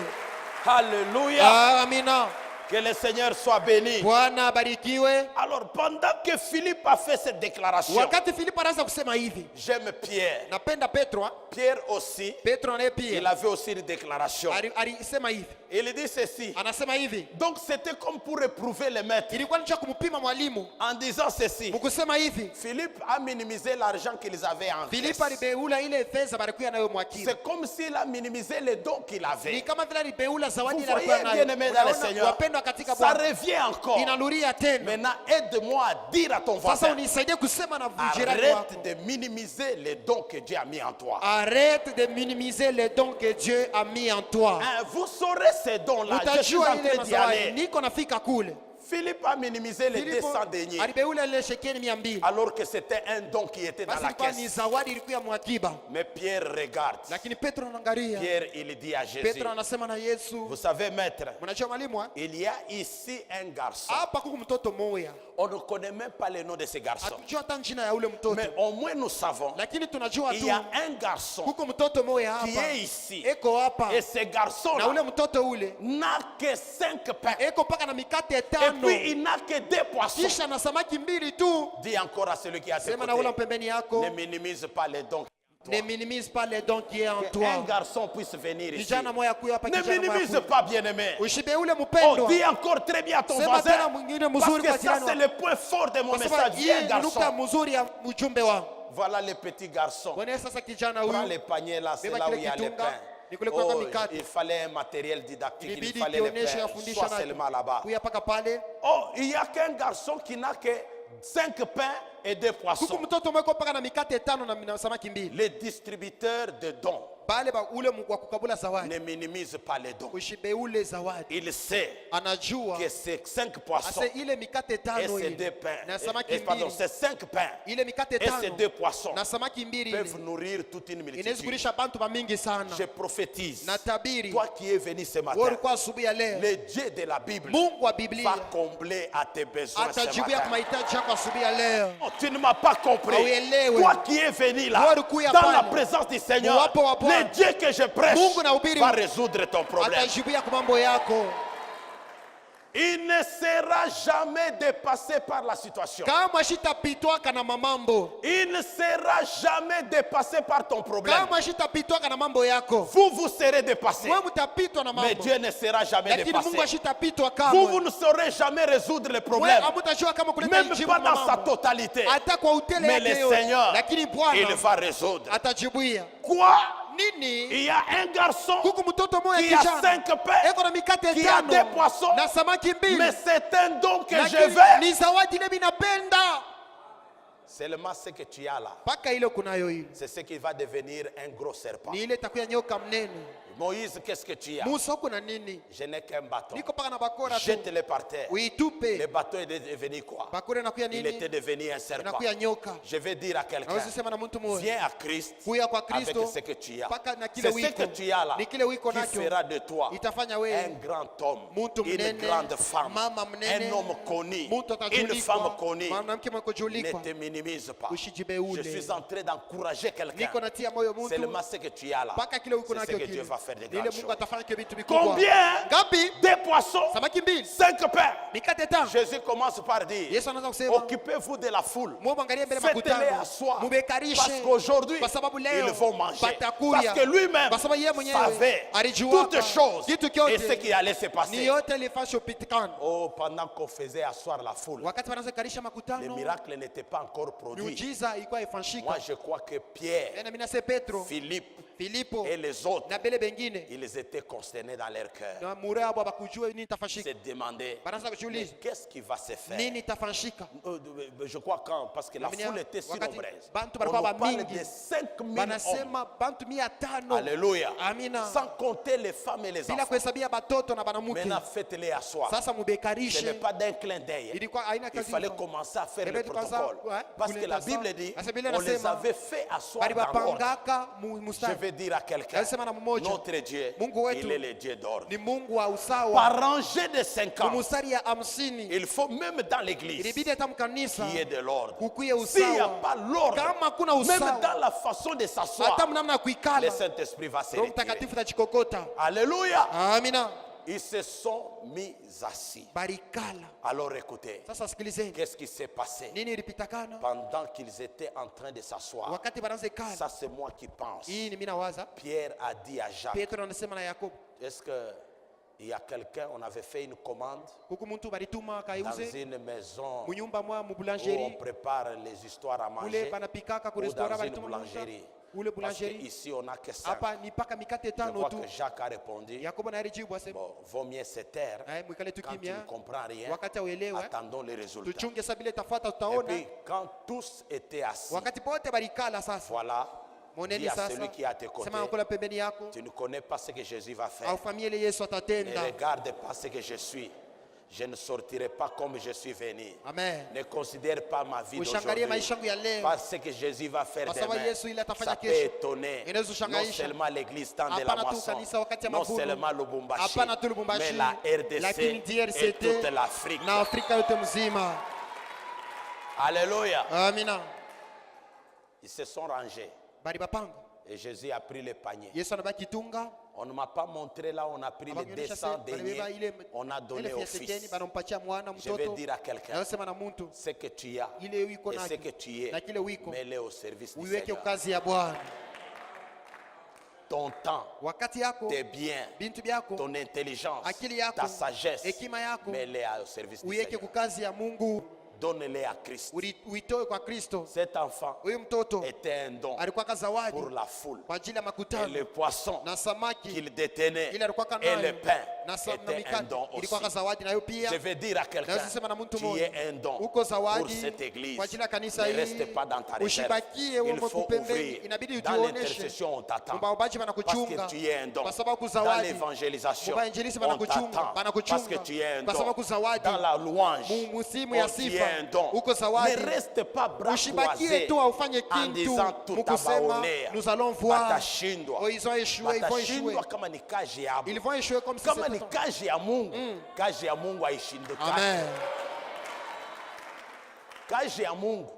Alléluia.
Amina.
Que le Seigneur soit béni.
Bwana abarikiwe.
Alors, pendant que Philippe a fait cette déclaration,
Wakati Filipo anaanza kusema hivi,
j'aime Pierre.
napenda Petro.
Pierre aussi,
Petro naye
il
pia
avait aussi une déclaration.
alisema hivi,
Il dit ceci.
anasema hivi,
Donc, c'était comme pour éprouver les maîtres
ilikuwa ni cha kumpima mwalimu
en disant ceci.
mkusema hivi.
Philippe a minimisé l'argent qu'ils avaient en
Filipo
caisse.
alibeula ile fedha barikuwa nayo mwakili.
C'est comme s'il a minimisé les dons qu'il
Ni
avait.
kama vile alibeula zawadi
Vous
ile alikuwa
voyez,
nayo.
bien-aimé dans le
Unaona,
Seigneur,
wapendwa katika
ça
Bwana,
revient encore.
inarudia tena.
Maintenant, aide-moi à dire à ton
Sasa
voisin,
unisaidie kusema na jirani wako.
arrête de minimiser les dons que Dieu a mis en toi.
Arrête de minimiser les dons que Dieu a mis en toi.
Hein, vous saurez ces dons-là. Je suis en
Utajua ile
train d'y
mazawadi.
aller.
Niko nafika kule.
Philippe a minimisé les
Filipo
200 deniers,
alibeula ile shekeli 200.
alors que c'était un don qui était dans
Basi
la
ilikuwa ni
caisse.
zawadi ilikuwa ya mwakiba.
Mais Pierre regarde.
Lakini Petro anaangalia.
Pierre, il dit à Jésus,
Petro anasema na Yesu,
vous savez, maître,
mnajua mwalimu,
il y a ici un garçon.
hapa kuko mtoto mmoja.
On ne connaît même pas le nom de ce garçon.
Hatujua hata jina ya ule mtoto.
Mais au moins nous savons,
Lakini tunajua
il
tu
y a un garçon
kuko mtoto mmoja
qui
hapa.
est ici.
Eko hapa.
Et ce
Na
garçon-là
ule mtoto ule
n'a que 5 pains.
eko paka na mikate
Et
tano.
puis il n'a que 2 poissons.
Kisha na samaki 2 tu.
Dis encore à celui qui a tes
Sema na ule
côtés,
pembeni yako.
ne minimise pas les dons.
Ne minimise pas les dons qui est en
Un
toi.
garçon puisse venir ici.
Kijana moya kuya hapa,
Ne
kijana moya
minimise
kuya.
pas, bien-aimé.
Ushibe ule
Oh,
mpendwa.
dis encore très bien à ton
Sema tena
voisin.
mwingine
Parce
mzuri
que
kwa
ça,
jirani
c'est
wako.
le point fort de mon
Kwa sababu
message. Viens,
hii ni nukta
garçon.
mzuri ya ujumbe wangu.
Voilà les petits garçons.
Bwana sasa kijana
Prends
huyu
les paniers là, c'est
beba
là où
kile
il y a les
kitunga,
pains.
ni kule kwa
Oh,
mikate.
il fallait un matériel didactique, il
Ilibidi
fallait les
kionyeshe
pains.
afundisha
Sois seulement là-bas.
kuya paka pale.
Oh, il n'y a qu'un garçon qui n'a que 5 pains et 2
Kuku
poissons.
mtoto mweko paka na mikate 5 na samaki 2.
Les distributeurs de dons
Bale ba ule wa kukabula zawadi.
ne minimisent pas les dons.
Ushibe ule zawadi.
Il sait
Anajua
que c'est 5 poissons
ase ile mikate
et
5
ces
ile
2 pains.
na samaki
Pardon,
2.
c'est 5 pains
Ile mikate
et ces 2
5
poissons
na samaki 2
peuvent
ile
nourrir toute une
inaweza
multitude.
kulisha bantu ba mingi sana.
Je prophétise,
Na tabiri
toi qui es venu ce
wewe
matin,
ulikuwa asubuhi ya leo,
le Dieu de la Bible
Mungu wa
va
Biblia
combler à tes besoins ce
atajibia kwa
matin.
mahitaji yako asubuhi ya leo.
Oh, tu ne m'as pas compris.
Hauelewi.
Toi qui es venu là,
Wewe ulikuya
dans la
pale.
présence du Seigneur,
Wapo wa Bwana.
le Dieu que je prêche
Mungu na ubiri
va résoudre ton problème.
atajibia kwa mambo yako.
Il ne sera jamais dépassé par la situation.
Kama shitapitwaka na mamambo,
Il ne sera jamais dépassé par ton problème.
kama shitapitwaka na mambo yako,
Vous serez dépassé.
wewe mtapitwa na
Mais
mambo,
Dieu ne sera jamais
lakini Mungu
dépassé.
ashitapitwa
Vous
kamwe.
ne saurez jamais résoudre les
Wewe
problèmes.
hamutajua kama kuleta
Même
jibu
pas
kwa
dans sa
mambo,
totalité.
hata kwa utele
Mais
yake
le
yote,
Seigneur,
lakini
il
Bwana
va résoudre.
atajibia.
Quoi?
Nini?
Il y a un garçon
Kuku mtoto moja
qui a
kijana
5 pains,
eko na mikate
qui a 2
5
poissons,
na samaki 2,
mais c'est un don que je
lakini
veux.
ni zawadi ile minapenda
Seulement ce que tu as là,
mpaka ile kunayo ile
c'est ce qui va devenir un gros serpent.
ni ile itakuya nyoka mnene.
Moïse, qu'est-ce que tu as?
Musa uko na nini?
Je n'ai qu'un bâton.
Niko paka na bakora tu,
Jette-le par terre. Le
uitupe.
bâton est devenu quoi?
Bakora inakuya
Il
nini?
était devenu un serpent.
Inakuya nyoka.
Je vais dire à quelqu'un,
Naweza sema na mtu mmoja,
viens à Christ
kuya kwa
avec
Kristo
ce que tu as.
mpaka na kile
C'est ce
wiko,
que tu as là
ni kile wiko
qui
nacho
fera de toi
itafanya
un
wewe
grand homme,
mtu
une
mnene,
grande femme,
mama mnene,
un homme connu,
mtu
une
atajulikwa,
femme connue.
mwanamke mwenye
Ne
kujulikwa.
te minimise pas.
Usijibe ule.
Je suis en train d'encourager quelqu'un.
Niko natia moyo mtu
Seulement ce que tu as là,
mpaka kile wiko
c'est ce
nacho
que Dieu
kile,
va faire de
ile
grandes
Mungu
choses.
atafanya kile vitu vikubwa.
Combien?
Ngapi?
2 poissons,
Samaki 2,
5 pains.
mikate 5.
Jésus commence par dire,
Yesu anaanza kusema
occupez-vous de la foule.
mwe mwangalie mbele
Faites-les
makutano,
asseoir.
mubekarishe,
Parce qu'aujourd'hui,
kwa sababu leo
ils vont manger. Parce
batakuya,
que lui-même
kwa sababu yeye mwenyewe
savait
alijuaka
toutes choses
kitu
et
kyote
ce qui allait se
ni
passer.
yote ilifasha upitikano.
Oh, pendant qu'on faisait asseoir la foule,
Wakati wanaanza karisha
le
makutano,
miracle n'était pas encore produit.
miujiza ilikuwa ifanyika.
Moi, je crois que Pierre,
Na mimi nase Petro,
Philippe
Filipo
et les autres,
na bele bengine
ils étaient consternés dans leur cœur.
na murabo bakujua nini
Ils
tafanyika.
se demandaient,
Banaanza
mais
kujiuliza
qu'est-ce qui va se faire?
nini tafanyika.
Je crois quand, parce que la foule était si
Wakati
nombreuse.
bantu
On
balikuwa
nous parle
bamingi,
de 5000 hommes.
banasema bantu 500.
Alléluia.
Amina.
Sans compter les femmes et les
Bila
enfants.
kuhesabia batoto na banamuke.
Maintenant, faites-les asseoir.
Sasa
Ce n'est
mubekarishe.
pas d'un clin d'œil.
Ilikuwa haina
Il
kazi.
fallait commencer à faire le
Ebe tukaanza,
protocole.
ouais,
Parce que la
kuleta
Bible
sawa.
dit,
Sasa Biblia
on les
inasema,
avait fait asseoir
bali
dans l'ordre.
bapangaka
Je
mustari.
vais dire à quelqu'un,
Alisema na mmoja,
notre Dieu,
Mungu wetu
il est le Dieu d'ordre.
ni Mungu wa usawa.
Par rangée de 50,
Mustari ya 50.
il faut même dans l'église
Ilibidi hata mkanisa
qu'il y ait de l'ordre.
kukuye
S'il n'y a
usawa.
pas l'ordre,
Kama kuna
même
usawa,
dans la façon de s'asseoir,
hata mnamna
le
kuikala,
Saint-Esprit va se
Roho
retirer.
Mtakatifu tachikokota.
Alléluia.
Amina.
Ils se sont mis assis.
Barikala.
Alors écoutez,
Sasa sikilizeni.
qu'est-ce qui s'est passé
Nini ilipitakana?
pendant qu'ils étaient en train de s'asseoir?
Wakati banaanza ikala.
Ça, c'est moi qui pense.
Hii ni mimi nawaza.
Pierre a dit à Jacques,
Petro anasema na Yakobo.
est-ce qu'il y a quelqu'un, on avait fait une commande
Kuku muntu balituma
dans
kaiuze.
une maison où
Munyumba mwa mu
on
boulangerie.
prépare les histoires à
Ule
manger,
banapikaka ku
ou
restaurant
dans une
balituma
boulangerie.
Ule
Parce
boulangerie.
qu'ici, on n'a que 5.
Hapa ni paka mikate
Je
5
vois
tu.
que Jacques a répondu,
Yakobo na alijibu asema,
bon, vaut mieux se taire.
mwikale tu
Quand tu
kimya.
ne comprends rien,
Wakati auelewe,
attendons les résultats.
tuchunge sasa bila tafuata
Et
tutaona.
puis, quand tous étaient assis,
Wakati pote balikala sasa.
voilà,
Moneni
dis à
sasa.
celui qui est à tes côtés,
Sema nakula pembeni yako.
tu ne connais pas ce que Jésus va faire.
Au famille ile Yesu
Ne
atatenda.
regarde pas ce que je suis. Je ne sortirai pas comme je suis venu.
Amen.
Ne considère pas ma vie
Ushangalie
d'aujourd'hui.
maisha yangu ya leo.
Parce que Jésus va faire
Kwa sababu
demain.
Yesu ile atafanya
Ça peut
kesho.
étonner
Inaweza
non
kushangaisha.
seulement l'église temps de la
Hapana tu
moisson,
kanisa wakati ya
non
mavuno.
seulement Lubumbashi,
Hapana tu Lubumbashi.
mais la
Lakini
RDC et
DRCT
toute l'Afrique.
na Afrika yote mzima.
Alléluia.
Amina.
Ils se sont rangés
Bari bapanga.
et Jésus a pris le panier.
Yesu anabaki tunga.
On ne m'a pas montré là, on a pris les
Abakuonyesha
200
se- balibeba
deniers,
ile
on a donné
elfu
au
ya sekeni
fils.
banampatia mwana
Je vais
mtoto.
dire à quelqu'un,
Anasema na muntu
ce que tu as
ile wiko
et ce
nacho
que tu es,
na kile wiko
mets-le au service du
uiweke
Seigneur.
kazi ya Bwana.
Ton temps,
Wakati yako,
tes biens,
bintu byako,
ton intelligence,
akili yako,
ta sagesse,
hekima yako,
mets-les au service du
uiweke
Seigneur.
kukazi ya Mungu.
donne-les à Christ.
uitoe kwa Kristo.
Cet enfant
Huyu mtoto
était un don
alikuwa zawadi
pour la foule.
kwa ajili ya
Et
makutano,
le poisson
na samaki
qu'il détenait
ile alikuwa
et le
nayo
pain
na
était un
mikate
don aussi.
ilikuwa zawadi nayo pia.
Je vais dire à quelqu'un,
Naweza sema na mtu
tu
mmoja,
es un don
uko
pour
zawadi
cette église.
kwa ajili ya kanisa
Ne
hili.
reste pas dans ta réserve.
Ushibakie
Il
wewe
faut
kupembeni,
ouvrir.
inabidi
Dans
ujionyeshe.
l'intercession, on t'attend.
Waombaji
Parce
wanakuchunga
que tu es un don.
kwa sababu
Dans
zawadi.
l'évangélisation,
Wainjilisti
on
wanakuchunga,
t'attend.
wanakuchunga.
Parce que tu es un
Kwa
don.
sababu zawadi.
Dans la louange,
Musimu ya
tu es
sifa
un don.
uko zawadi.
Ne reste pas bras
Ushibakie
croisés
tu aufanye
en
kintu
disant tout
mukusema
abaonea.
nous allons voir.
Batashindwa.
Oh, ils ont échoué, ils vont échouer.
Batashindwa kama ni kazi ya Mungu.
Ils vont échouer comme si
Kama ni
c'était
kazi ya Mungu, kazi ya Mungu haishindikani.
Amen.
Kazi ya Mungu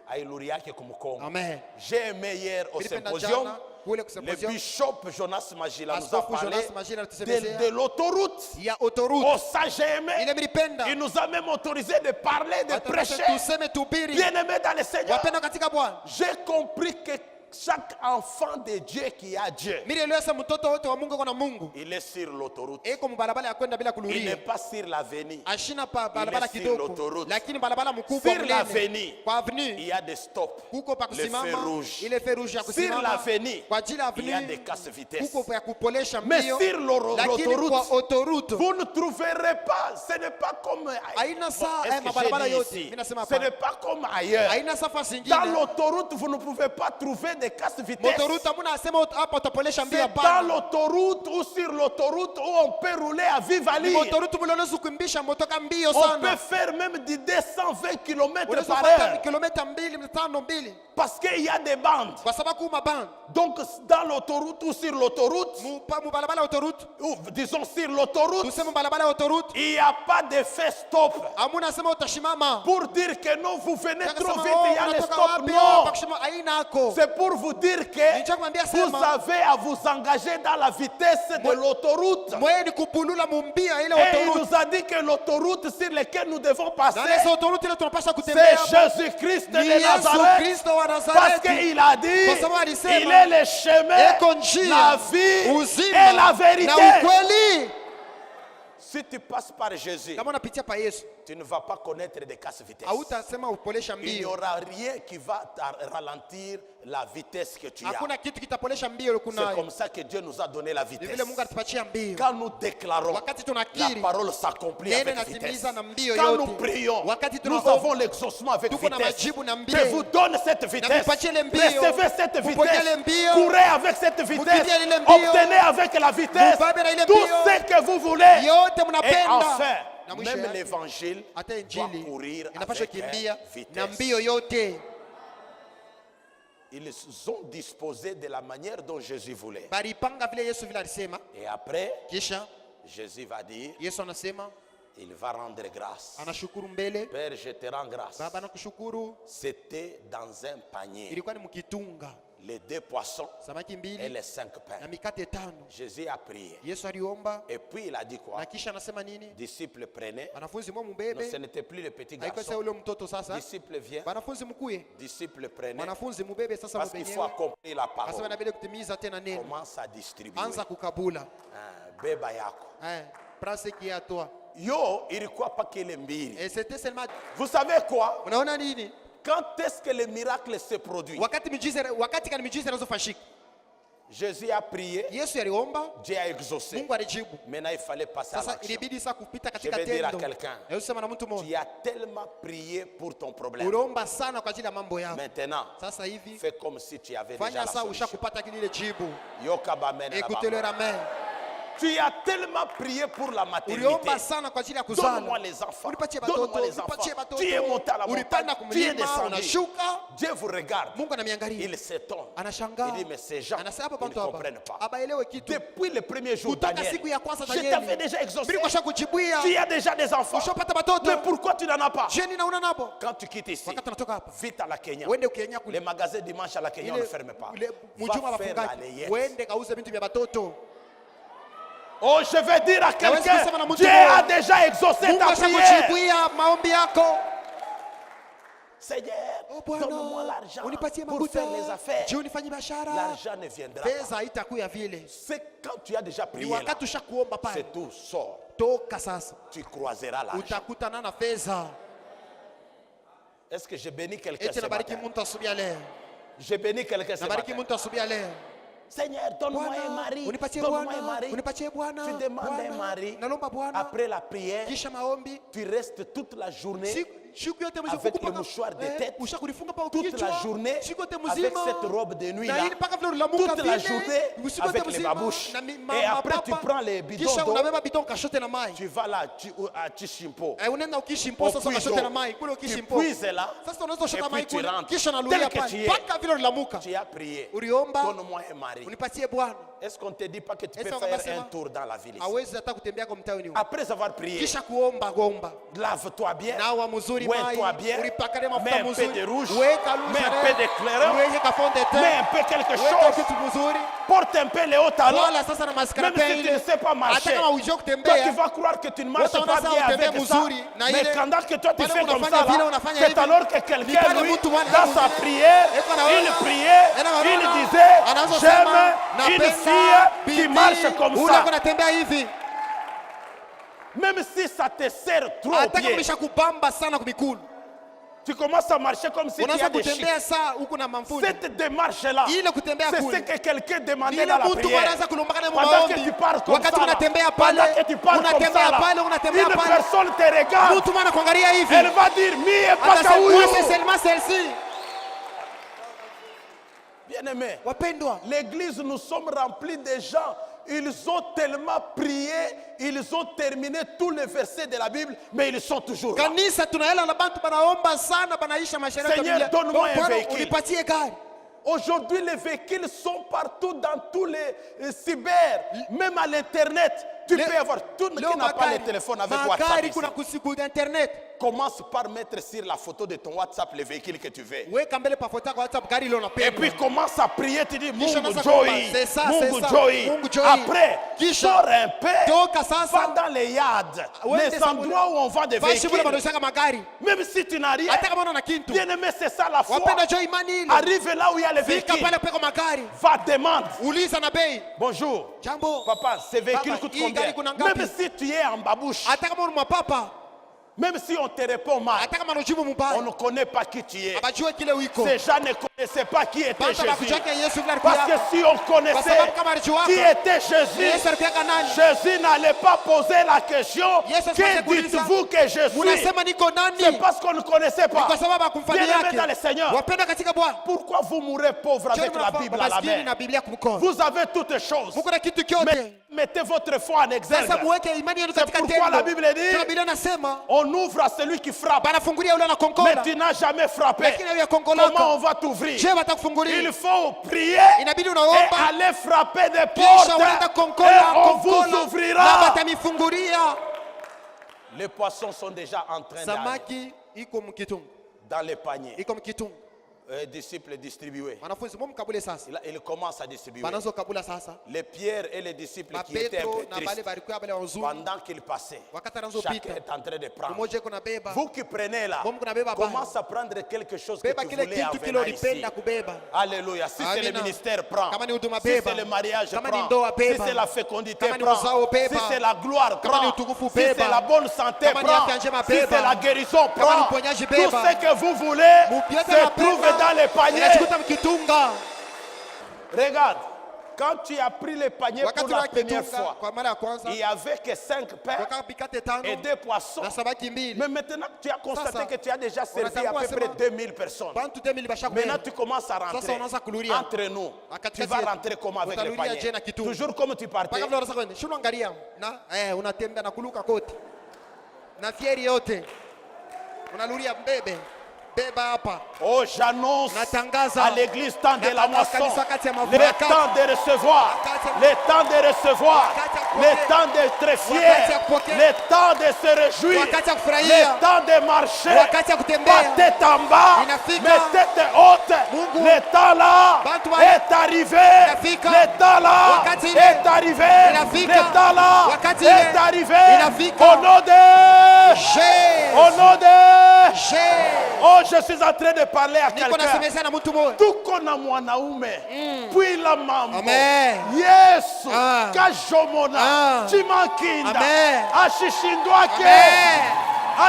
hailuri yake kumkonga.
Amen.
J'ai aimé hier au
Nilipenda
symposium,
jana kule
le
kusymposium.
bishop Jonas Magila nous a
Askofu
parlé
Jonas Magila alitusemezea
de l'autoroute.
ya autoroute.
Oh, ça j'ai aimé.
Ile nilipenda.
Il nous a même autorisé de parler, de
Hata
prêcher.
tuseme tuhubiri.
Bien-aimé dans le Seigneur,
Wapendwa katika Bwana.
j'ai compris que chaque enfant de Dieu qui a Dieu,
Mimi nilieleza mtoto wote wa Mungu kuna Mungu.
il est sur l'autoroute.
Eko mbarabara ya kwenda bila
Il n'est
kuluria.
pas sur l'avenue.
Ashina pa barabara
sur
kidogo.
l'autoroute.
Lakini barabara mkubwa
Sur l'avenue,
kwa avenue.
il y a des stops.
Kuko pa
Le feu
kusimama.
rouge.
Ile feu rouge ya
Sur
kusimama.
l'avenue,
Kwa ajili ya
il y a des
avenue.
casse-vitesses.
Kuko ya kupolesha
Mais
mbio.
sur
Lakini kwa
l'autoroute,
autoroute.
vous ne trouverez pas, ce n'est pas comme
Haina saa,
est-ce que
mabarabara
j'ai dit
yote.
ici?
Mimi nasema
Ce
hapa.
n'est pas comme ailleurs.
Haina safa zingine.
Dans l'autoroute, vous ne pouvez pas trouver des casse-vitesses.
Autoroute hamuna asema hapa utapolesha mbio
C'est
hapana.
dans l'autoroute ou sur l'autoroute où on peut rouler à vive allure.
Autoroute mlioneza kukimbisha motoka mbio
On
sana.
peut faire même du 220 km
Unaweza
par
kupata
heure.
kilomita 2.2
Parce qu'il y a des bandes.
kwa sababu kuma band.
Donc dans l'autoroute ou sur l'autoroute,
Mubarabara autoroute.
ou disons sur l'autoroute,
Tuseme barabara autoroute.
il n'y a pas de fait stop.
Hamuna sema utashimama.
Pour dire que non, vous venez trop
Akasema,
vite,
oh,
il y a les
unatoka
stops.
wapi hapa?
Non.
Akasema, haina ako.
C'est pour vous dire que
Nitaka kumwambia
vous
sema.
avez à vous engager dans la vitesse de l'autoroute.
Mweni kupulula mumbia ile
Et il
autoroute.
nous a dit que l'autoroute sur laquelle nous devons passer,
Na ile autoroute ile tunapaswa
c'est
kutembea hapa.
Jésus-Christ
Ni
de
Yesu
Nazareth.
Kristo wa
Parce
Nazareti.
qu'il a dit,
Kwa sababu alisema,
il est le chemin,
Eko njia,
la vie
uzima
et la vérité.
na ukweli.
Si tu passes par Jésus,
Kama unapitia pa Yesu,
tu ne vas pas connaître des casse-vitesses.
hautasema upolesha
Il n'y
mbio.
aura rien qui va ralentir la vitesse que tu as.
Hakuna kitu kitapolesha mbio
C'est
kunayo.
comme ça que Dieu nous a donné la
Ni
vitesse.
vile Mungu alitupatia mbio.
Quand nous déclarons,
Wakati
la
tunakiri,
parole s'accomplit
neno
avec vitesse.
natimiza na mbio
Quand
yote.
nous prions,
Wakati
nous
tunaomba,
avons l'exaucement avec
tuko na
vitesse.
majibu na mbio.
Je vous donne cette vitesse.
vipatie ile mbio.
Recevez cette
Mupokee ile
vitesse.
mbio.
Courez avec cette vitesse.
Mukimbie ile mbio.
Obtenez avec la vitesse
Mubabe na ile
tout
mbio.
ce que vous voulez.
Yote
Et
mnapenda.
enfin,
Na mwisho
même
yake,
l'évangile
hata
doit
injili
courir
inapaswa
avec
kimbia na
vitesse.
mbio yote.
Ils ont disposé de la manière dont Jésus voulait.
Balipanga vile Yesu vile alisema.
Et après,
Kisha
Jésus va dire,
Yesu anasema,
il va rendre grâce.
anashukuru mbele.
Père, je te rends grâce.
Baba nakushukuru.
C'était dans un panier.
Ilikuwa ni mkitunga.
Les 2 poissons
Samaki
et
mbili
les 5
na
pains.
mikate 5.
Jésus a prié.
Yesu aliomba
Et puis il a dit quoi?
na kisha anasema nini?
Disciples prenaient.
Wanafunzi mwa
Non,
mubebe.
ce n'était plus le petit
Haikuwa sasa
garçon.
ule mtoto sasa.
Disciples viennent.
Wanafunzi mkuye.
Disciples prenaient.
Wanafunzi mubebe sasa
Parce qu'il faut
mwenyewe.
accomplir la
Sasa
parole.
wanabidi kutimiza tena neno.
Commence à distribuer.
Anza kukabula.
Beba yako.
Prase qui à toi.
Yo, ilikuwa pas que les mbili.
Et c'était seulement,
Vous savez quoi?
unaona nini?
Quand est-ce que le miracle se produit?
Wakati kani miujiza inazofanyika.
Jésus a prié.
Yesu aliomba,
Dieu a exaucé.
Mungu alijibu.
Maintenant, il fallait passer à
Sasa
l'action.
ilibidi sasa kupita
Je
katika
vais dire à
tendo.
quelqu'un,
Na Yesu sema na mtu
tu
mmoja.
as tellement prié pour ton problème.
Uliomba sana kwa ajili ya mambo yako.
Maintenant,
Sasa hivi
fais comme si tu avais déjà
fanya
la
sasa
solution.
ushakupata kile jibu.
Yoka bamen
Écoutez
là-bas.
leur amen.
Tu as tellement prié pour la maternité.
Uliomba sana kwa ajili ya kuzala.
Donne-moi les enfants.
Ulipatie
Donne-moi
batoto,
les enfants.
ulipatie batoto.
Tu es monté à la montagne.
Ulipanda
Tu es
kumlima,
descendu.
unashuka.
Dieu vous regarde.
Mungu anamiangalia.
Il s'étonne.
Anashangaa.
Il dit, mais ces gens,
Anasema hapa
ils ne
bantu hapa.
comprennent pas.
Abaelewe kitu.
Depuis le premier jour,
Kutoka
Daniel,
siku ya kwanza
je
Danieli.
t'avais déjà exaucé.
Bili kwa kujibia.
Tu as déjà des enfants.
Ushapata batoto.
Mais pourquoi tu n'en as pas?
Je ninaona nabo.
Quand tu quittes ici,
Wakati unatoka hapa.
vite à la Kenya.
Uende Kenya kule.
Les magasins dimanche à la Kenya, on ne ferme pas.
Mujuma
Va faire la
wafungaji.
layette.
Uende kauze vitu vya batoto.
Oh, je vais dire à quelqu'un,
kusema na mtu
Dieu
mmoja.
a déjà exaucé
Mungu
ta prière.
ashakujibia maombi yako.
Seigneur,
Oh Bwana,
donne-moi l'argent
unipatie
pour
makuta.
faire les affaires.
Je unifanye biashara.
L'argent ne viendra pas.
Pesa haitakuya vile.
C'est quand tu as déjà
Ni
prié là,
wakati ushakuomba pale.
c'est tout sort.
Toka sasa.
Tu croiseras l'argent.
Utakutana na pesa.
Est-ce que je bénis quelqu'un
Eti
ce
nabariki
matin?
muntu asubuhi ya leo.
Je bénis quelqu'un ce
Nabariki
matin.
muntu asubuhi ya leo.
Seigneur, donne-moi un
Bwana,
mari.
unipatie
Donne-moi
Bwana,
un mari.
unipatie Bwana.
Tu demandes un
Bwana,
mari.
nalomba Bwana.
Après la prière,
Kisha maombi.
tu restes toute la journée
Siku yote
avec
mzima
le mouchoir de tête.
ushakulifunga pa
Toute
kichwa.
la journée
Siku yote
avec
mzima.
cette robe de nuit
Na
là.
hii mpaka vile ulilamuka
Toute la
vile.
journée
Siku yote
avec les
mzima.
babouches.
Na
Et après tu prends les bidons
Kisha
d'eau.
unabeba bidon kashote na mai.
Tu vas là à Chishimpo.
Unaenda ukishimpo sasa kashote na mai. Kule
Tu
ukishimpo.
puises là.
Sasa unaweza
Et
kushota mai
puis tu
kule.
rentres.
Kisha
Tel
nalulia
que
pale.
tu es.
Mpaka vile ulilamuka.
Tu as prié.
Uliomba.
Donne-moi un mari.
Unipatie Bwana.
Est-ce qu'on ne te dit pas que tu
Est-ce
peux
qu'on
faire
va
un tour dans la ville ici?
Hawezi hata kutembea kwa mtaa wenu.
Après avoir prié,
Kisha kuomba gomba.
lave-toi bien,
Nawa mzuri mai.
oins-toi bien,
Ulipakane
mets
mafuta
un peu
mzuri.
de rouge,
Weka
mets un peu d'éclairant,
Uweke kafonde
mets
te.
un peu quelque
Weka
chose,
kitu mzuri.
porte un peu les hauts talons.
Wala sasa na maskara
Même si tu ne sais pas marcher,
Hata kama ujue
toi
kutembea.
tu vas croire que tu ne marches
Wata
pas
unasahau
bien
utembee
avec ça.
mzuri, na
Mais
ile-
pendant que toi tu
pale
fais comme
unafanya
ça,
vile,
là,
unafanya
c'est
hivi.
alors que
Ni
quelqu'un,
pale
lui,
mtu mwana
dans sa
mwingine,
prière,
eko anaona,
il priait,
anaona,
il disait,
anaanza
j'aime
sema,
une
napenda
fille qui
bibi,
marche comme
ule
ça.
kunatembea hivi.
Même si ça te sert trop au
Hata kama
pied,
umeshakubamba sana kumikulu.
tu commences à marcher comme si tu
Unaanza
as des chics.
kutembea saa huku na mamfuta.
Cette démarche-là,
Ile kutembea
c'est
kule.
ce que quelqu'un demandait
Ile
dans la
mtu
prière.
anaanza kulumbana na
Pendant que
maombi.
tu parles comme
Wakati
ça, là,
unatembea pale,
pendant que tu parles comme
unatembea
ça, là,
pale, unatembea
une
pale.
personne te regarde,
Mtu mwana kuangalia hivi.
elle va dire, mie
Atasema,
paka huyu.
c'est seulement celle-ci.
Bien-aimé,
Wapendwa,
l'église, nous sommes remplis de gens. Ils ont tellement prié, ils ont terminé tous les versets de la Bible, mais ils sont toujours là.
kanisa tunaela na bantu banaomba sana banaisha mashariki ya
Seigneur,
Biblia.
donne-moi un
Bwana,
véhicule.
unipatie gari.
Aujourd'hui, les véhicules sont partout dans tous les cyber, même à l'internet. Tu peux avoir tout qui
Leo
n'a pas
magari,
le téléphone avec WhatsApp.
magari
Ici.
kuna kusiku internet.
Commence par mettre sur la photo de ton WhatsApp le véhicule que tu veux.
Weka mbele pa foto yako WhatsApp gari ile
Et
unapenda.
puis commence à prier, tu dis
Kisha
Mungu
unaanza
Joy,
kuomba, c'est ça,
Mungu
c'est ça,
Joy.
Mungu Joy.
Après,
Kisha,
sors un peu,
toka sasa.
va dans les yards,
Uende
les endroits où on vend des
Basi mule
véhicules.
banaishaka magari.
Même si tu n'as rien,
Hata kama una kitu.
bien aimé, c'est ça la foi.
Wapenda jo imani ile.
Arrive là où il y a les
Fika
véhicules.
pale peko magari.
Va demande.
Uliza na bei.
Bonjour.
Jambo.
Papa, ces véhicules
Papa,
coûtent
hii gari
combien?
kuna ngapi?
Même si tu es en babouche,
Hata kama una mapapa.
même si on te répond mal,
Hata kama unajibu
on
mubaya.
ne connaît pas qui tu es.
Abajue kile uiko.
Ces gens ne connaissaient pas qui était
Banta
Jésus.
bakujake Yesu vile
Parce que
alikuwa.
si on connaissait
Kwa sababu kama alijua
qui était Jésus,
Yesu alikuwa nani?
Jésus n'allait pas poser la question
Yesu asipate
que
kuuliza,
dites-vous que je suis?
Unasema niko nani?
C'est parce qu'on ne connaissait
Ni
pas.
kwa sababu akumfanyia
Bien-aimés dans le
yake.
Seigneur,
Wapenda katika Bwana.
pourquoi vous mourrez pauvre avec la Bible à la
maskini
main?
na Biblia kumkono.
Vous avez toutes choses.
Muko na kitu kyote.
Mettez votre foi en exergue.
Sasa muweke imani yenu
C'est
katika
pourquoi la
tendo.
Bible dit,
Kama Biblia nasema
on ouvre à celui qui frappe.
banafungulia yule
Mais
anakonkola.
tu n'as jamais frappé.
Lakini wewe
Comment
konkolako.
on va t'ouvrir?
Je watakufungulia.
Il faut prier
Inabidi
et
unaomba.
aller frapper des
Kisha
portes.
unaenda
Et
konkola,
on vous
konkola. Na
ouvrira.
batamifungulia.
Les poissons sont déjà en train d'aller
Samaki iko mkitungu.
dans les paniers.
Iko mkitungu.
Disciples distribués.
Wanafunzi mwa mkabule sasa.
Il commence à distribuer.
Banazo kabula sasa.
Les pierres et les disciples
Na
qui étaient un
Petro
peu
na bale
tristes
barikuwa bale wazuri.
pendant qu'ils passaient.
Wakati anazo
Chacun
pita.
est en train de prendre.
Mmoja iko na beba.
Vous qui prenez là,
Mungu nabeba baya.
commence à prendre quelque chose que
Beba
tu
kile
voulais
kitu kile
avoir ici.
ulipenda kubeba.
Alléluia. Si c'est le
Amina.
ministère, prends.
Kama ni huduma
Si
beba.
c'est le mariage,
Kama ni
prends.
ndoa
Si
beba.
c'est la fécondité,
Kama ni
prends.
uzao beba.
Si c'est la gloire,
Kama ni
prends.
utukufu
Si
beba.
c'est la bonne santé,
Kama ni
prends.
afya njema
Si
beba.
c'est la guérison,
Kama ni
prends.
uponyaji
Tout
beba.
ce que vous voulez
Yote
se
mapema,
trouve dans les paniers.
inajikuta mkitunga.
Regarde, quand tu as pris le panier pour
Wakati
la
wa
première
kitunga
fois,
kwa mara ya kwanza
il n'y avait que 5 pains
waka mikate tano
et 2 poissons.
na samaki mbili.
Mais maintenant, tu as constaté
Sasa,
que tu as déjà servi à
unatambua
peu près
sema,
2000 personnes.
Bantu 2000
Maintenant,
bashakubeba.
tu commences à
Sasa
rentrer
unaanza kuluria.
entre nous.
Katikati
Tu vas
yetu.
rentrer comment avec le
Utaluria je na
panier?
kitunga.
Toujours comme tu partais.
Mpaka vile unasema kwenda. Shuna angalia. Na unatembea na kuluka kote. Na fieri yote. Unaluria mbebe. Beba hapa.
Oh, j'annonce
Natangaza.
à l'église temps de la
Natangaza
moisson,
kanisa kati ya mavuno
le
ya kati.
temps de recevoir,
Wakati ya-
le temps de recevoir,
Wakati ya
le
kupokea.
temps d'être fier,
Wakati ya kupokea.
le temps de se réjouir,
Wakati ya kufurahia.
le temps de marcher,
Wakati ya kutembea.
pas tête en bas,
Inafika.
mais tête haute.
Mungu.
Le temps là
Bantu wa-
est arrivé.
Inafika.
Le temps là
Wakati ile.
est arrivé.
Inafika.
Le temps là
Wakati
est
ile.
arrivé.
Inafika.
Au nom de...
Je.
Au nom de...
Je.
Oh, je suis en train de parler à
Niko
quelqu'un.
nasemesha na mtu mmoja.
Tuko na mwanaume puis la mambo
Amen.
Yesu
Ah.
kajomona
Ah.
chimakinda
Amen.
ashishindwake
Amen.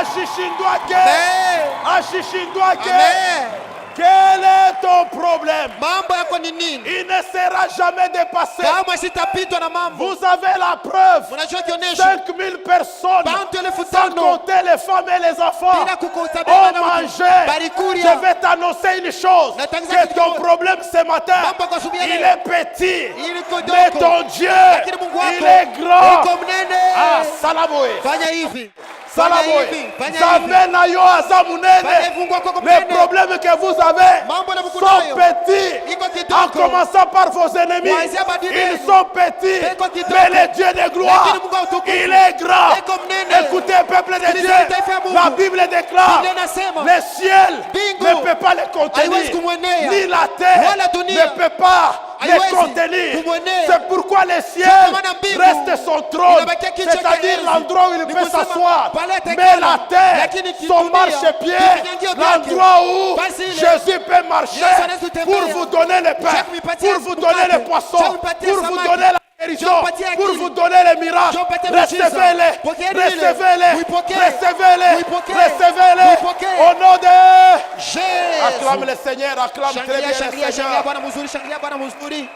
ashishindwake
Amen.
Washishindwake.
Amen.
Quel est ton problème?
Mambo yako ni nini?
Il ne sera jamais dépassé.
Kama sitapitwa na mambo.
Vous avez la preuve.
Unajua kionyesho.
5000 personnes,
Bantu elfu
sans
tano.
compter les femmes et les enfants,
Bila kukutabia
ont
na watu.
mangé.
Barikuria.
Je vais t'annoncer une chose,
Natangaza
que
kitu
ton
kimoja.
problème ce matin,
Mambo kwa asubuhi ya
il
leo.
est petit,
Ili kidogo.
mais ton Dieu,
Lakini Mungu wako
il est grand.
yuko mnene.
Ah, Salaboé.
Fanya hivi. Fanya
Salaboé.
hivi. Fanya hivi.
Zamena yo
Fanya
azamunene.
hivi, Mungu wako
Les
mnene.
problèmes que vous avez
Mambo na
sont
mkunayo.
petits.
Iko
En
kidogo.
commençant par vos ennemis,
Kuanzia badili
ils
yenu.
sont petits,
Iko kidogo.
mais le Dieu de gloire,
Lakini Mungu wa utukufu.
il est grand.
Iko mnene.
Écoutez, peuple de Dieu,
Sikilizeni taifa ya Mungu.
la Bible déclare,
Biblia inasema,
le ciel
mbingu
ne peut pas les contenir,
haiwezi kumwenea,
ni la terre
wala dunia
ne peut pas les
haiwezi
contenir.
kumwenea.
C'est pourquoi le ciel
Ndio maana mbingu
reste son trône,
inabakia kichwa cha
c'est-à-dire
enzi.
l'endroit où il
Ni
peut
kusema
s'asseoir.
pale atakaa,
Mais la terre,
lakini
son
dunia,
marchepied,
vinyangio vyake,
l'endroit où
basi ile,
Jésus peut marcher
Yesu anaweza kutembea.
pour vous donner le pain,
Cha kuipatia
pour vous
mkate,
donner les
cha
poissons,
kuipatia
pour vous
samaki,
donner la guérison,
cha kuipatia
pour
akili,
vous donner les miracles.
cha kuipatia miujiza.
Recevez-les,
Pokeeni ile.
recevez-les,
Muipokee.
recevez-les,
Muipokee.
recevez-les.
Muipokee.
Au nom de...
Jésus.
Acclame le Seigneur, acclame très bien
Shangilia,
le
shangilia, shangilia
Seigneur.
Bwana mzuri, shangilia Bwana mzuri.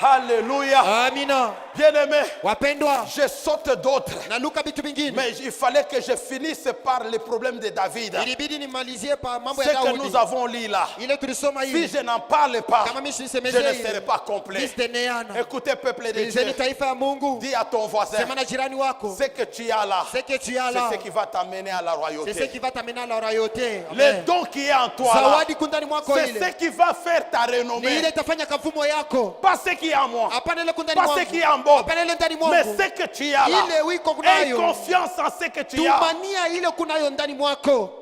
Alléluia.
Amina.
Bien-aimés,
Wapendwa,
je saute d'autres.
naluka vitu vingine.
Mais il fallait que je finisse par les problèmes de David.
Ilibidi nimalizie pa mambo
Ce
ya
que
Daudi.
nous avons lu là.
Ile tulisoma
Si
hii.
je n'en parle pas,
Kama mimi
je
sisemezei.
ne serai pas complet.
Nisiteneana.
Écoutez, peuple de Dieu,
Sikilizeni taifa ya Mungu.
dis à ton voisin,
Sema na jirani wako.
ce que tu as là,
Ce que tu as
c'est
là.
ce qui va t'amener à la
C'est ce
royauté.
qui va t'amener à la royauté.
Le
Amen.
don qui est en toi là,
Zawadi kundani mwako
c'est
ile.
ce qui va faire ta
Ni ile
renommée.
itafanya kavumo yako.
Pas ce qui est en moi,
Hapana ile kundani
pas
mwangu.
ce qui est en bon,
Hapana ile ndani
mais
mwangu.
ce que tu as là.
Ile wiko
Aie
kunayo.
confiance en ce que tu as.
Tumania ile kunayo ndani mwako.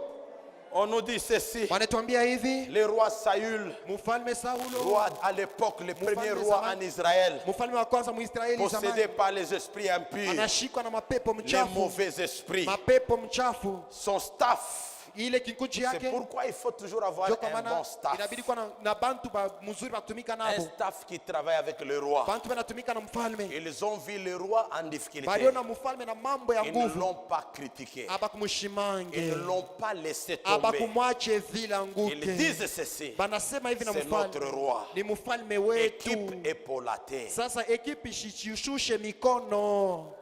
On nous dit ceci.
Wanatuambia hivi.
Le roi Saül,
Mfalme Saulo.
roi à l'époque, le premier
Mfalme
roi
zamani.
en Israël,
Mfalme wa kwanza Mwisraeli zamani.
possédé par les esprits impurs,
Anashikwa na mapepo
les
mchafu.
mauvais esprits.
Mapepo mchafu.
Son staff,
Ile kikundi
c'est
yake.
pourquoi il faut toujours avoir
Ndio kwa
un
maana
bon staff.
inabidi kuwa na bantu ba mzuri batumika
Un
nabo.
staff qui travaille avec le roi.
Bantu banatumika na mfalme.
Ils ont vu le roi en difficulté.
Baliona mfalme na mambo ya
Ils ne
nguvu.
l'ont pas critiqué.
Abakumshimange.
Ils ne l'ont pas laissé tomber.
Abakumwache vile
Ils
anguke.
disent ceci.
Banasema hivi na
C'est notre
mfalme.
roi.
Ni mfalme wetu.
Équipe épaulatée.
Sasa ekipi shishushe mikono.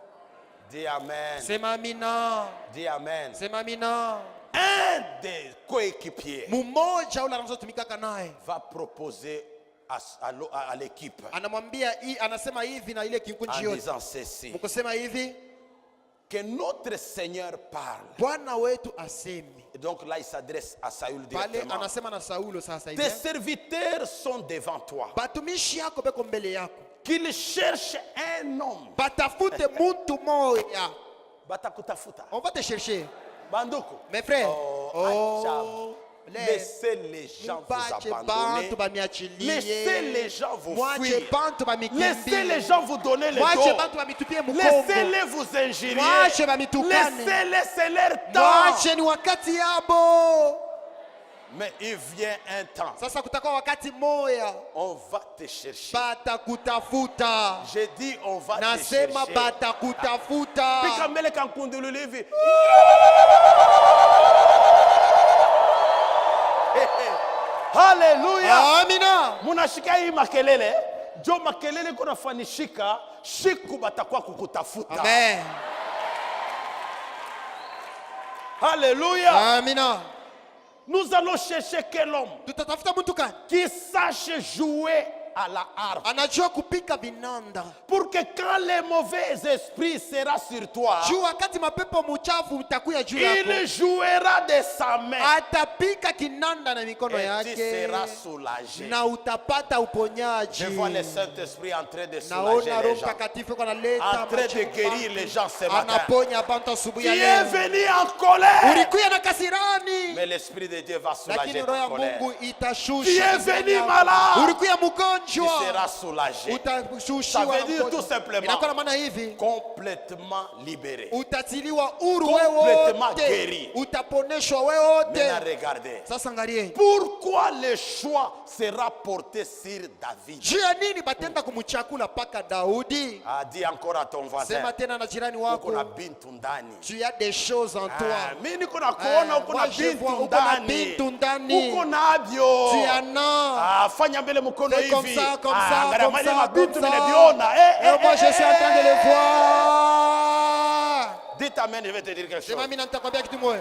Dis Amen.
Sema amina.
Dis Amen.
Sema amina.
Un des coéquipiers
Mmoja ule anazotumikaka naye
va proposer à l'équipe
anamwambia anasema hivi na ile
en
kikundi yote.
disant ceci.
Mkusema hivi,
Que notre Seigneur parle.
Bwana wetu asemi.
Et donc là, il s'adresse à Saül
Pale
directement.
anasema na Saulo sasa hivi.
Tes serviteurs sont devant toi.
Batumishi yako beko mbele yako.
Qu'ils cherchent un homme.
Batafute muntu moya.
Batakutafuta.
On va te chercher.
Banduku.
Mes frères.
Laissez les gens vous abandonner. Laissez les gens vous fuir. Laissez les gens vous donner le dos. Laissez-les vous injurier. Laissez-les, c'est leur temps. Mais il vient un temps.
Sasa kutakuwa wakati moya.
On va te chercher.
Batakutafuta.
J'ai dit on va te
Nasema
chercher.
batakutafuta.
Pika mbele kankundululu hivi. Haleluya.
Amina.
Munashika hii makelele. Jo makelele kuna fanishika. Shiku batakuwa kukutafuta.
Amen.
Alléluia.
Amina.
Nous allons chercher quel homme
Tutatafuta mtu gani?
qui sache jouer à la harpe.
Anajua kupika vinanda.
Pour que quand les mauvais esprits sera sur toi,
Juu wakati mapepo mchafu utakuya juu yako.
il jouera de sa main.
Atapika kinanda na mikono
Et tu
yake.
seras soulagé.
Na utapata uponyaji.
Je vois le Saint-Esprit en train de soulager
Naona
les
Roho
gens.
Mtakatifu kwa analeta
En train de guérir les gens ce matin.
anaponya bantu asubuhi
Tu
ya
es
leo.
venu en colère.
Ulikuya na kasirani.
Mais l'Esprit de Dieu va soulager
Lakini roho
ta
ya
colère.
Mungu
Tu
itashusha.
es venu malade.
Ulikuya mgonjwa. ugonjwa
seras soulagé. Ça
utashushiwa
veut
na
dire tout
ugonjwa.
simplement
Inakuwa na maana hivi,
complètement libéré.
utatiliwa huru
Complètement
wewe
guéri.
wote, utaponeshwa wewe
Maintenant
wote.
regardez.
Sasa angalieni,
Pourquoi le choix sera porté sur David?
juu ya nini batenda kumchakula paka Daudi?
Ah, dis encore à ton voisin.
Sema tena na jirani
Uko na
wako,
bintu ndani.
tu as des choses en toi.
Mimi niko na kuona uko na
moi je vois
bintu
uko na
ndani.
bintu ndani.
Uko navyo.
Tu en as.
Fanya mbele mkono
Fais comme
hivi.
ça, comme ça,
angalia
comme
mali
ça,
mabitu
comme ça.
nimeviona.
Et moi je suis en train de les voir.
Dites amen, je vais te dire quelque chose.
Sema mimi nitakwambia kitu moja.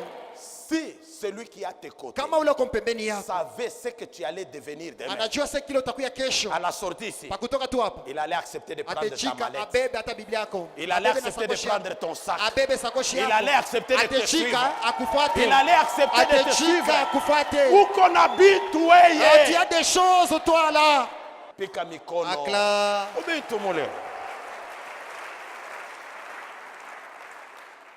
Si celui qui a tes côtés
Kama ule uko pembeni yako
savait ce que tu allais devenir demain,
anajua sasa kile utakuya kesho,
à la sortie ici,
pakutoka tu hapa
il allait accepter de prendre ta
atechika
mallette.
abebe hata Biblia yako,
Il allait
abebe na
accepter de
sakoshi yako.
prendre ton sac.
Abebe sakoshi
Il
yako,
allait accepter de te suivre.
atechika akufuate,
Il allait accepter de te suivre.
atechika akufuate.
Uko na bintu
Tu
weye.
as des choses toi là.
Pika mikono.
Akla.
Ubintu mule.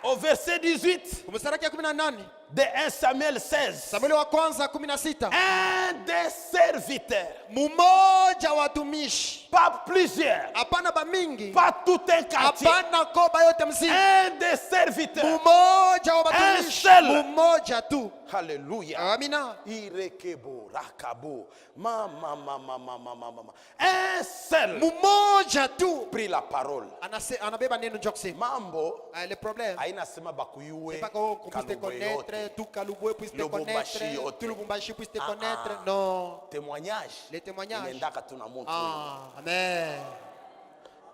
Au verset 18
Mstari wa 18
de 1 Samuel 16,
Samueli wa kwanza 16,
un des serviteurs,
mmoja wa watumishi,
pas plusieurs,
hapana bamingi,
pas tout un quartier,
hapana koba yote mzima,
un des serviteurs,
mmoja wa watumishi,
seul.
mmoja tu.
Alléluia.
Amina.
Irekebo, rakabo, mama. Un seul
Mmoja tu
prit la parole.
anabeba neno njoo kusema.
Mambo
Le problème
haina sema bakuyue
c'est pas qu'on puisse te connaître, tout Kalubwe puisse te connaître, tout Lubumbashi puisse te connaître. Non.
témoignage.
Les témoignages.
Inaendaka tu na mtu.
Amen.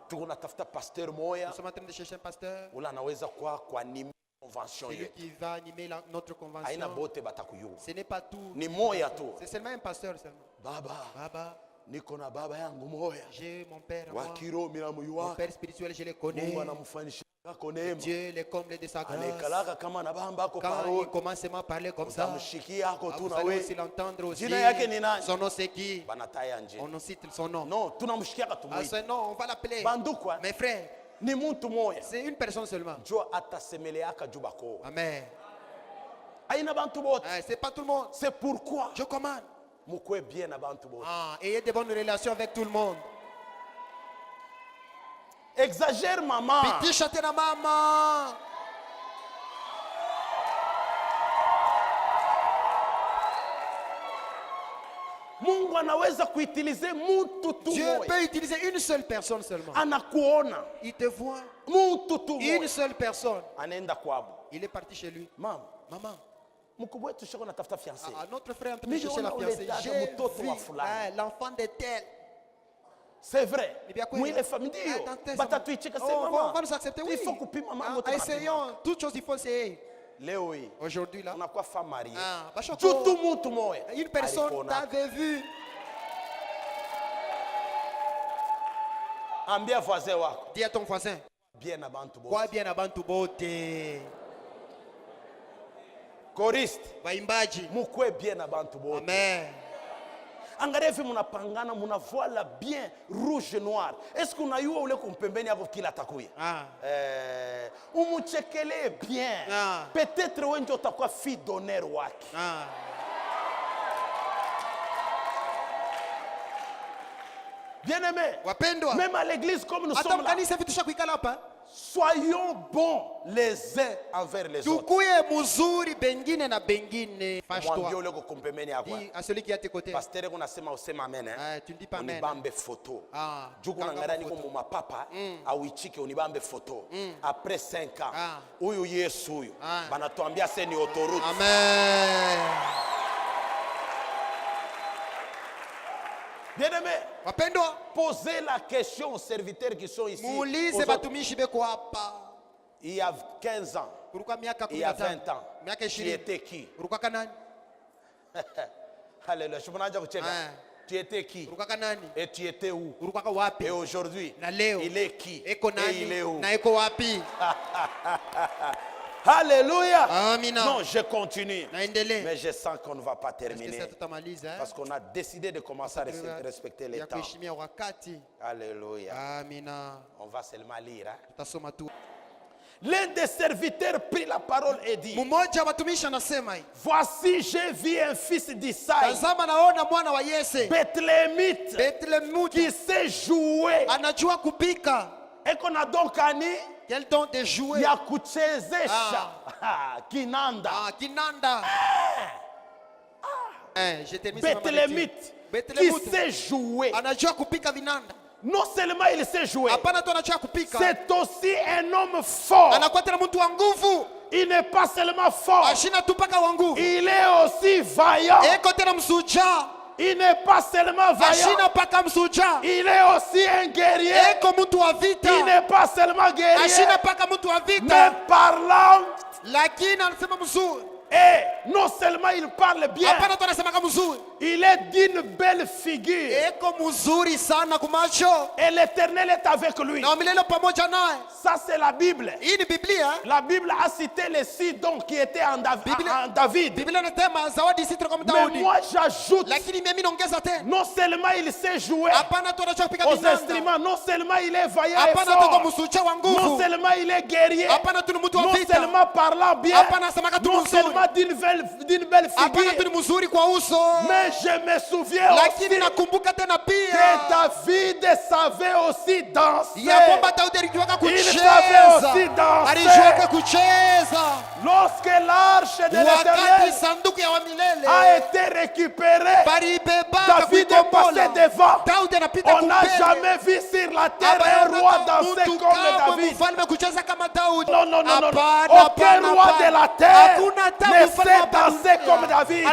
Tuko natafuta pasteur moya
Nous sommes en train de chercher un pasteur.
ula anaweza kwa anime convention
C'est lui
yetu.
qui va animer notre
Haina
convention.
bote batakuyua.
Ce n'est pas tout.
Ni moya tu.
C'est seulement un pasteur seulement.
Baba,
Baba,
niko na baba yangu moya.
j'ai mon père à moi.
Wakiro mina
Mon
muyua.
père spirituel, je le connais.
Mungu anamfanisha konema.
Dieu le comble de sa grâce.
Anaekalaka kama nabamba ko
Quand il
parole.
commence à parler comme ça,
Utamshikia ako tu
vous
na
allez
we.
aussi l'entendre aussi.
Jina yake ni nani?
Son nom c'est qui?
Banataya nje.
On nous cite son nom.
No, tunamshikia
Ah,
tumuite.
ce nom, on va l'appeler.
Bandukwa
Mes frères,
ni muntu moya.
c'est une personne seulement.
Jo atasemeleaka jubako.
Amen.
Aina bantu bote.
C'est pas tout le monde.
C'est pourquoi
Je commande.
mukwe bien na bantu bote.
Ayez de bonnes relations avec tout le monde.
Exagère maman.
Pitisha tena mama.
Mungu anaweza kuitilize mtu tu
Dieu
moya.
peut utiliser une seule personne seulement.
Anakuona
Il te voit.
mtu tu
Une
moya.
seule personne.
Anaenda kwabo.
Il est parti chez lui.
Mama,
Maman,
mkubwa wetu shako natafuta fiancé.
notre frère est en train de
Miliona
chercher la
ule
fiancée.
dada
J'ai
mtoto
vu
wa fulani.
l'enfant de tel.
C'est vrai.
Ni vya kweli.
Mwile familia.
Tante,
Batatuicheka
oh,
sema
on
mama.
va nous accepter, oui.
Il faut kupima mambo yote.
Essayons. Toutes choses, il faut essayer.
Leo hii
Aujourd'hui, là,
unakuwa femme mariée.
bashoko,
Tutu mtu moya.
une personne
Alikuona.
t'avait vu.
Ambia voisin wako.
Dis à ton voisin.
Bien na bantu bote.
Kwa bien abantu bote.
Choriste.
Waimbaji.
Mukwe bien na bantu bote.
Amen.
Angalia hivi mnapangana mnavoila bien rouge noir. Est-ce qu'on a eu ule kumpembeni hapo kila takuya? Umuchekelee bien. Peut-être wewe ndio utakuwa fille d'honneur wake. Bien-aimé.
Wapendwa.
Même à l'église comme nous
Hata
sommes là.
mkanisa vitu kuikala hapa.
Soyons bons les uns envers les autres.
Tukuye muzuri bengine na bengine.
Mwambie
Fâche-toi.
ule kumpembeni hapo.
Dis à celui qui est à tes côtés.
Pasteur unasema usema amen eh?
Tu ne dis pas amen.
Unibambe photo. Juku
kanga
nangara niko
photo.
mu mapapa auichike unibambe photo. Après 5 ans. Huyu Yesu huyu. Banatuambia sasa ni autoroute.
Amen.
Bien-aimé,
Wapendwa,
posez la question aux serviteurs qui sont ici.
muulize
Aux
batumishi beko hapa.
Il y a 15 ans,
Kulikuwa miaka
il y a
15.
20 ans,
Miaka
tu
20.
étais qui?
Kulikuwa kanani?
Alléluia. Je m'en kucheka. Tu étais qui?
Kulikuwa kanani?
Et tu étais où?
Kulikuwa wapi?
Et aujourd'hui,
Na leo.
il est qui?
Eko
Et
nani?
il est où?
Na eko wapi?
Alléluia.
Amina.
Non, je continue.
Naendelee.
Mais je sens qu'on ne va pas
Est-ce que
terminer.
ça tutamaliza?
Parce qu'on a décidé de commencer à respecter les
Ya
temps.
kuheshimia wakati.
Alléluia.
Amina.
On va seulement lire. Hein?
Tutasoma tu.
L'un des serviteurs prit la parole et dit,
Mmoja wa watumishi anasema hivi,
voici, j'ai vu un fils d'Isaïe,
tazama naona mwana wa Yese
Bethlehemite,
Bethlehemite
qui sait jouer.
anajua kupika.
Et qu'on a donc ani
Quel don de jouer.
ya kuchezesha kinanda.
Kinanda. Je termine sur ma
Bethlehemite,
lecture.
qui sait jouer.
Anajua kupika vinanda.
Non seulement il sait jouer,
Hapana tu anajua kupika.
c'est aussi un homme fort.
Anakuwa tena mtu wa nguvu.
Il n'est pas seulement fort,
Ashina tu paka wa nguvu.
il est aussi vaillant.
Eko tena msuja.
Il n'est pas seulement vaillant,
Ashina paka msuja.
il est aussi un guerrier.
Eko mtu wa vita.
Il n'est pas seulement guerrier,
Ashina paka mtu wa
mais
vita.
parlant.
Lakini anasema mzuri.
Et non seulement il parle bien,
Hapana tu anasema kama mzuri.
il est d'une belle figure.
Eko mzuri sana kumacho.
Et l'Éternel est avec lui.
Na milele pamoja naye.
Ça, c'est la Bible.
Hii ni Biblia.
La Bible a cité les 6 dons qui étaient en
Bible-
David.
Biblia inasema zawadi sita kama
Mais
Daudi.
moi, j'ajoute,
Lakini mimi naongeza tena.
non seulement il sait jouer
Hapana tu anajua kupika
aux
vinanda.
instruments, non seulement il est vaillant et
Hapana tu
fort,
msuja wa
non
nguvu.
seulement il est guerrier,
Hapana tu ni mtu wa
non
vita.
seulement parlant bien,
Hapana semaka tu
non
mzuri.
seulement d'une belle
Hapana tu
figure,
ni mzuri kwa uso.
mais je me souviens
Lakini
aussi
nakumbuka tena
que
pia
David savait aussi danser.
ya kwamba Daudi alijuaka
Il
kucheza.
savait aussi danser.
Alijuaka kucheza.
Lorsque l'arche de
Wakati
l'Éternel
sanduku ya wa milele
a été récupérée,
balibebaka
David est passé devant.
Daudi anapita
On n'a
kumbele.
jamais vu sur la terre un roi danser
Mtu
comme
kamwe
David.
mfalme kucheza kama Daudi.
Non, non, non, non, non.
Hapana,
Aucun
hapana,
roi
hapana.
de la terre
Hakuna hata
ne
mfalme
sait
wa
danser
dunia.
comme David.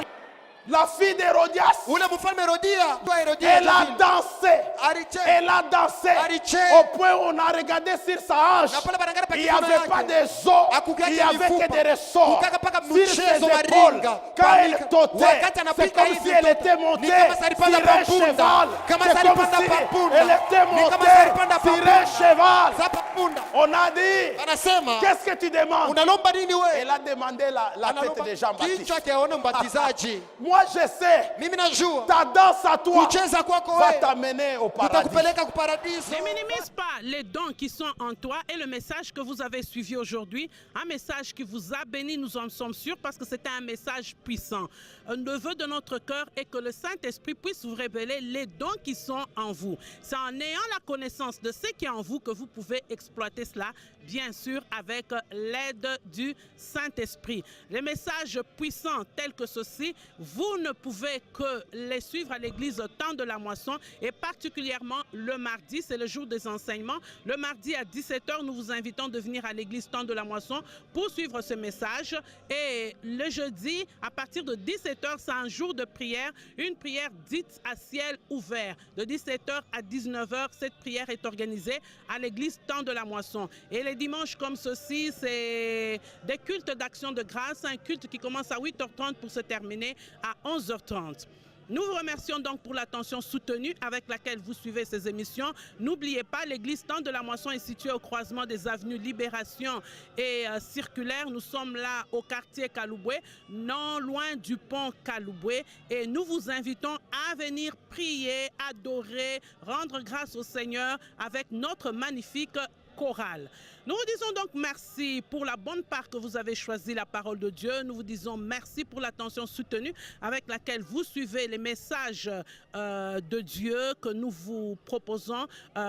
La fille d'Hérodias,
Ule mfalme Herodia,
elle a dansé.
Alicheza.
Elle a dansé
Alicheza.
au point où on a regardé sur sa hanche.
Na pale barangara pa
Il n'y
kiuno
avait
yake.
pas des os,
Hakukake
il n'y avait
mifupa.
que des ressorts
Kukaka paka
sur ses
mchezo wa
épaules.
ringa.
Quand elle
Wakati
sautait, c'est
anapika
comme
hivi
si elle
mtoto.
était
Ni
montée
kama
sur
salipanda
un
papunda.
cheval.
Kama
C'est comme
salipanda
si
papunda.
elle était
Ni kama
montée
salipanda
sur un
papunda.
cheval.
Sa papunda.
On a dit,
Anasema,
qu'est-ce que tu demandes?
unalomba nini we?
Elle a demandé la tête de Jean-Baptiste.
Kichwa cha aone mbatizaji.
Moi je sais,
Mimi najua.
ta danse à toi
Kucheza kwako
va
wewe.
t'amener au paradis.
Kutakupeleka ku paradiso.
Ne minimise pas les dons qui sont en toi et le message que vous avez suivi aujourd'hui, un message qui vous a béni, nous en sommes sûrs, parce que c'était un message puissant. Le vœu de notre cœur est que le Saint-Esprit puisse vous révéler les dons qui sont en vous. C'est en ayant la connaissance de ce qui est en vous que vous pouvez exploiter cela, bien sûr, avec l'aide du Saint-Esprit. Les messages puissants tels que ceci, vous ne pouvez que les suivre à l'église Temps de la Moisson, et particulièrement le mardi, c'est le jour des enseignements. Le mardi à 17h, nous vous invitons de venir à l'église Temps de la Moisson pour suivre ce message. Et le jeudi, à partir de 17h, c'est un jour de prière, une prière dite à ciel ouvert. De 17h à 19h, cette prière est organisée à l'église Temps de la Moisson. Et les dimanches comme ceci, c'est des cultes d'action de grâce, un culte qui commence à 8h30 pour se terminer à 11h30. Nous vous remercions donc pour l'attention soutenue avec laquelle vous suivez ces émissions. N'oubliez pas, l'église Temps de la Moisson est située au croisement des avenues Libération et Circulaire. Nous sommes là au quartier Kalouboué, non loin du pont Kalouboué. Et nous vous invitons à venir prier, adorer, rendre grâce au Seigneur avec notre magnifique chorale. Nous vous disons donc merci pour la bonne part que vous avez choisi la parole de Dieu. Nous vous disons merci pour l'attention soutenue avec laquelle vous suivez les messages de Dieu que nous vous proposons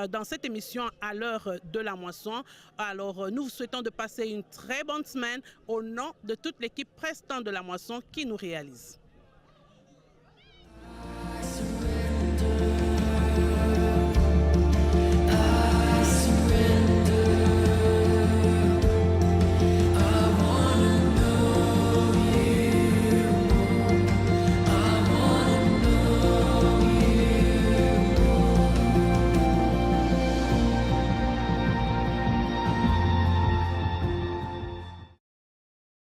dans cette émission à l'heure de la moisson. Alors, nous vous souhaitons de passer une très bonne semaine au nom de toute l'équipe Prestant de la Moisson qui nous réalise.